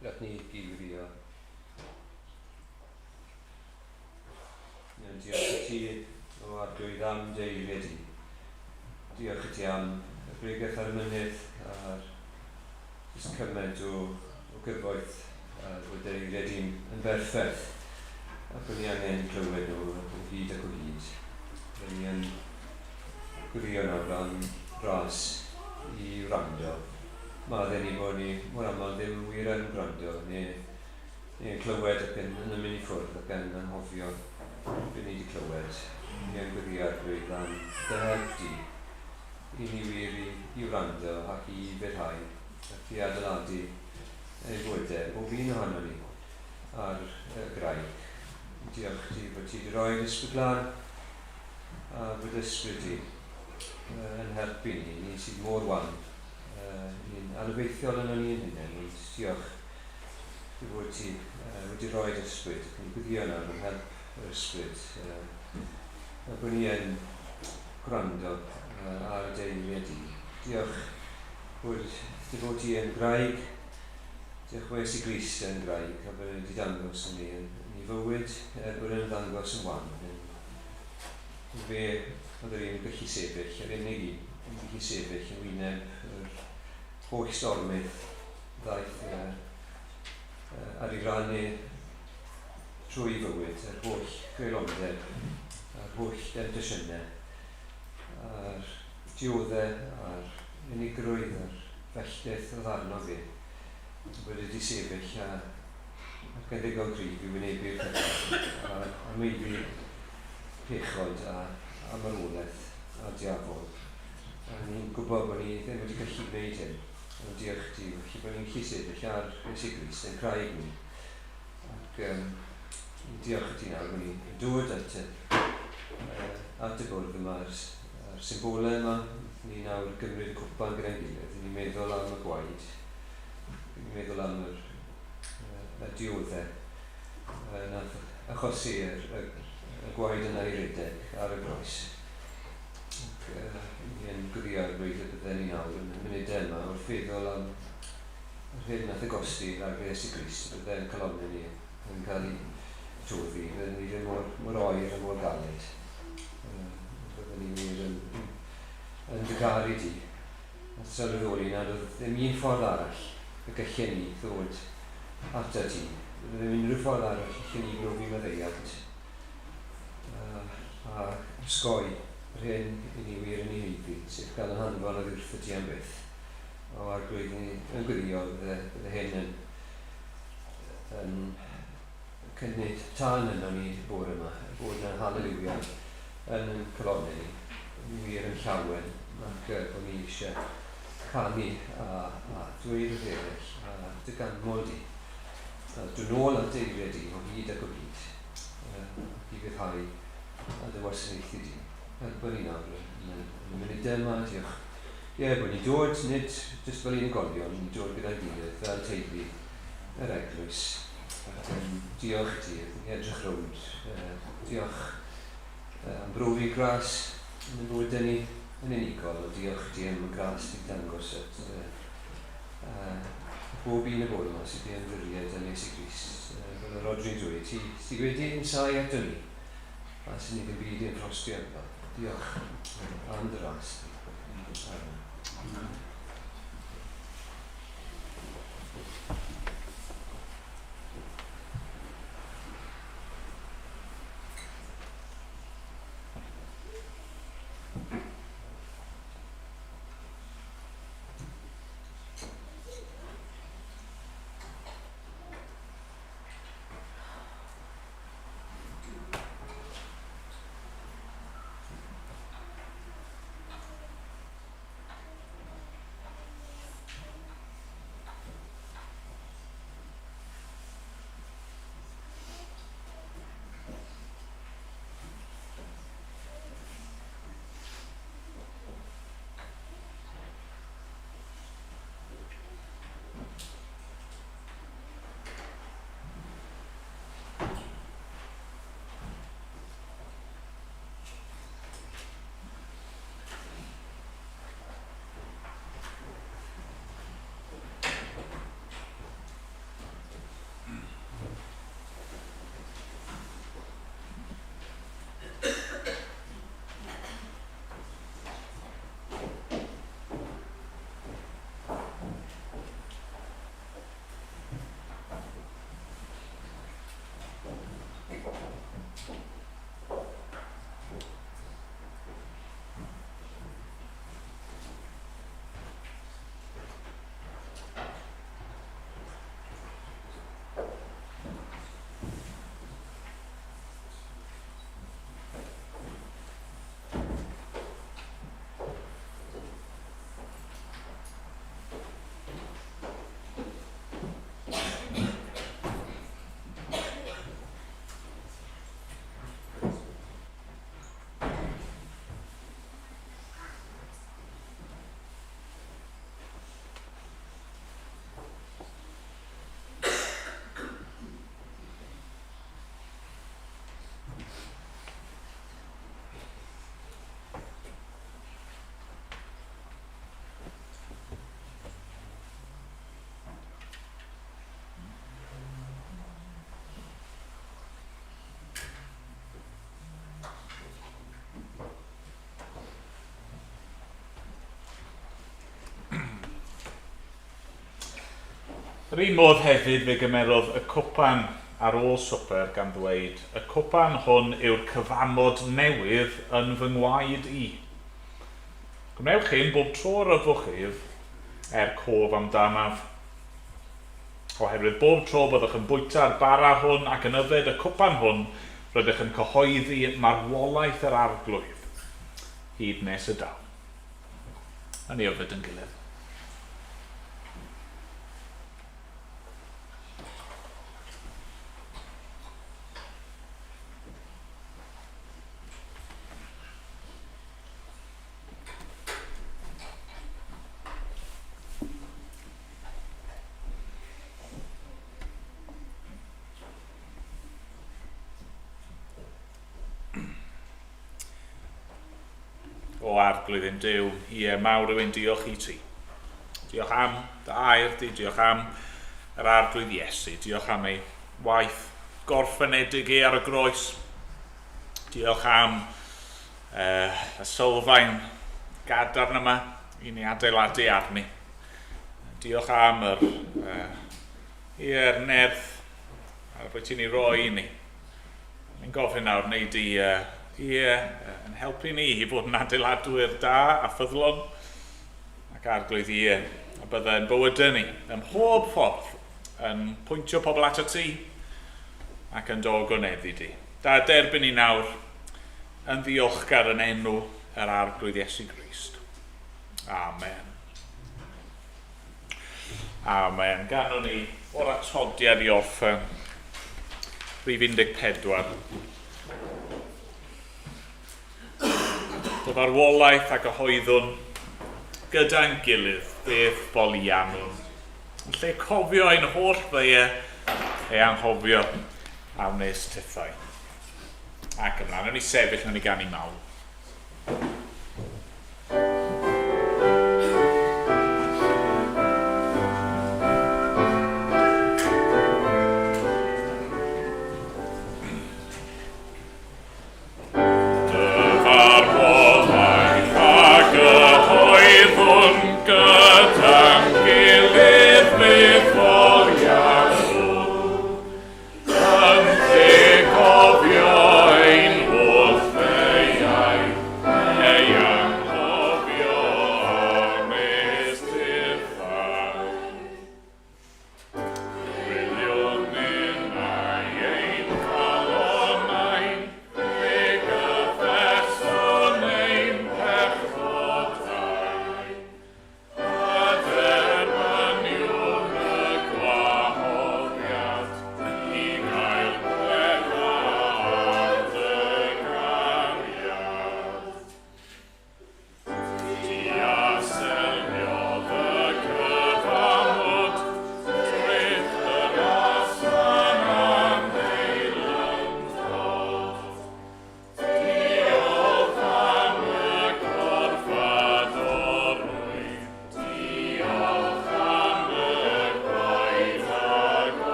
Gallwn ni geirio. ti o arglwydd am dy eiliad i. Diolch i ti am y Pregeth ar y mynydd a'r jyst cymaint o gyfoeth bod dy eiliad i'n berffaith. Ac o'n i angen clywed nhw o hyd ac o hyd. O'n i yn gwylio nawr am ras i wrando. Madden ni bod ni mor aml ddim wir yn gwrando, neu'n clywed ac yn mynd i ffwrdd ac yn anghofio be ni wedi clywed. Ni yn gwylio arglwydd am dy help di i ni wir i wrando ac i fyrhau ac i adeiladu ei fwydau bob un ohono ni ar y graig. Diolch ti bod ti wedi rhoi ysbryd glân a bod ysbryd ti yn helpu ni, ni sydd mor wan. Ni'n anobeithiol yno ni yn hynny, ond diolch bod ti wedi rhoi ysbryd ac yn gwyddio nawr yn help yr ysbryd. A bod ni yn gwrando ar y deiliad i. Diolch bod ti yn graig. Diolch bod Iesu Grist yn graig a bod wedi dangos yn ni yn ei fywyd, bod yn ddangos yn wan. Yn fe oedd yr un gallu sefyll, yr unig un gallu sefyll yn wyneb yr holl stormydd ddaeth ar ei rannu trwy fywyd, yr holl greulondeb, a'r holl dentysiynau, a'r dioddau, a'r unigrwydd, a'r felltith oedd arno fi. Bod wedi sefyll ac yn ddigon gryf i wynebu'r pethau, a meiddi pechod a marwolaeth a diafol. A ni'n gwybod bod ni ddim wedi gallu gwneud hyn. Ond diolch ti, felly bod ni'n gallu sefyll ar Iesu Grist yn craig ni. Ac diolch i ti nawr bod ni'n dod at y bwrdd yma, a'r symbolau yma. Ni nawr gymryd y cwpan gyda'n gilydd. Ni'n meddwl am y gwaed. Ni'n meddwl am y dioddau. Nath achosi y gwaed yna i redeg ar y groes. Ni'n gwyddio ar rwyd y byddai ni nawr yn y munudau yma wrth feddwl am yr hyn nath y gosti ar Iesu Grist. Byddai'n colonna ni yn cael ei toddi. Byddai ni ddim mor oer a mor galed. Byddai ni wir yn dygaru di. A sylweddoli nad oedd ddim un ffordd arall y gallen ni ddod ata ti. Byddai ddim unrhyw ffordd arall gallen ni brofi maddeiad. A ysgoi yr hyn i ni wir yn ei heiddi, sef gael yn hanfon o ddwrth y ti am byth. O arglwydd ni yn gwyddio bydde hyn yn cynnig tan yno ni bore yma, bod yna haleluia yn colonna ni. Ni wir yn llawen ac bod ni eisiau canu a dweud wrth eraill a dy ganmol di. Dwi'n nôl at eiliad di o hyd ac o hyd i fyddhau a dy wasanaethu di. Bod ni nawr yn y munudau yma, diolch. Bod ni'n dod, nid jyst fel unigolion, ni'n dod gyda'n gilydd fel teulu yr eglwys. Diolch i ti, ni edrych rownd. Diolch am brofi gras yn y bywydau ni yn unigol. Diolch i ti am y gras di dangos at bob un y bod yma sydd wedi ymddiried yn Iesu Grist. Fel yr Rodri'n dweud, ti wedi yn sai ato ni. A sy'n ni ddim byd i'n ffrostio yma. Diolch am dy ras. Amen. Yr un modd hefyd fe gymerodd y cwpan ar ôl swper gan ddweud, y cwpan hwn yw'r cyfamod newydd yn fy ngwaed i. Gwnewch hyn bob tro ar y fwchyf cof amdanaf. Oherwydd bob tro byddwch yn bwyta'r bara hwn ac yn yfed y cwpan hwn, rydych yn cyhoeddi marwolaeth yr arglwydd, hyd nes y daw. A ni yfed yn gilydd. O arglwydd yn Duw, mawr yw ein diolch i ti. Diolch am dy air di, diolch am yr arglwydd Iesu, diolch am ei waith gorffenedig ar y groes. Diolch am y sylfaen gadarn yma i ni adeiladu arni. Diolch am yr nerth ar bwy ti'n ei roi i ni. Ni'n gofyn nawr wneud yn helpu ni i fod yn adeiladwyr da a ffyddlon ac arglwydd a byddai'n bywydau ni ym mhob ffordd yn pwyntio pobl at y ti ac yn dogoneddu di. Da derbyn ni nawr yn ddiolchgar yn enw yr arglwydd Iesu Grist. Amen. Amen. Ganon ni o'r atodiad i orffen rhif 14. Bydd arwolaeth a gyhoeddwn gyda'n gilydd beth bolianwn. Yn lle cofio ein holl ddeie ei anghofio am nes tithau. Ac ymlaen, yn ei sefyll yn ei gan i mawl.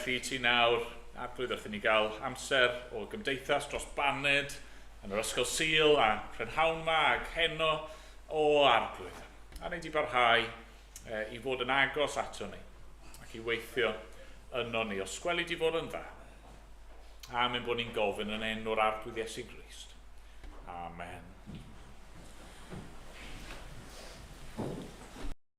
Felly ti nawr, arglwydd wrth i ni gael amser o gymdeithas dros baned yn yr ysgol Sul a prynhawn yma ac heno o arglwydd. A wneud i barhau i fod yn agos ato ni ac i weithio yno ni os gweli di fod yn dda. A mynd bod ni'n gofyn yn enw'r arglwydd Iesu Grist. Amen.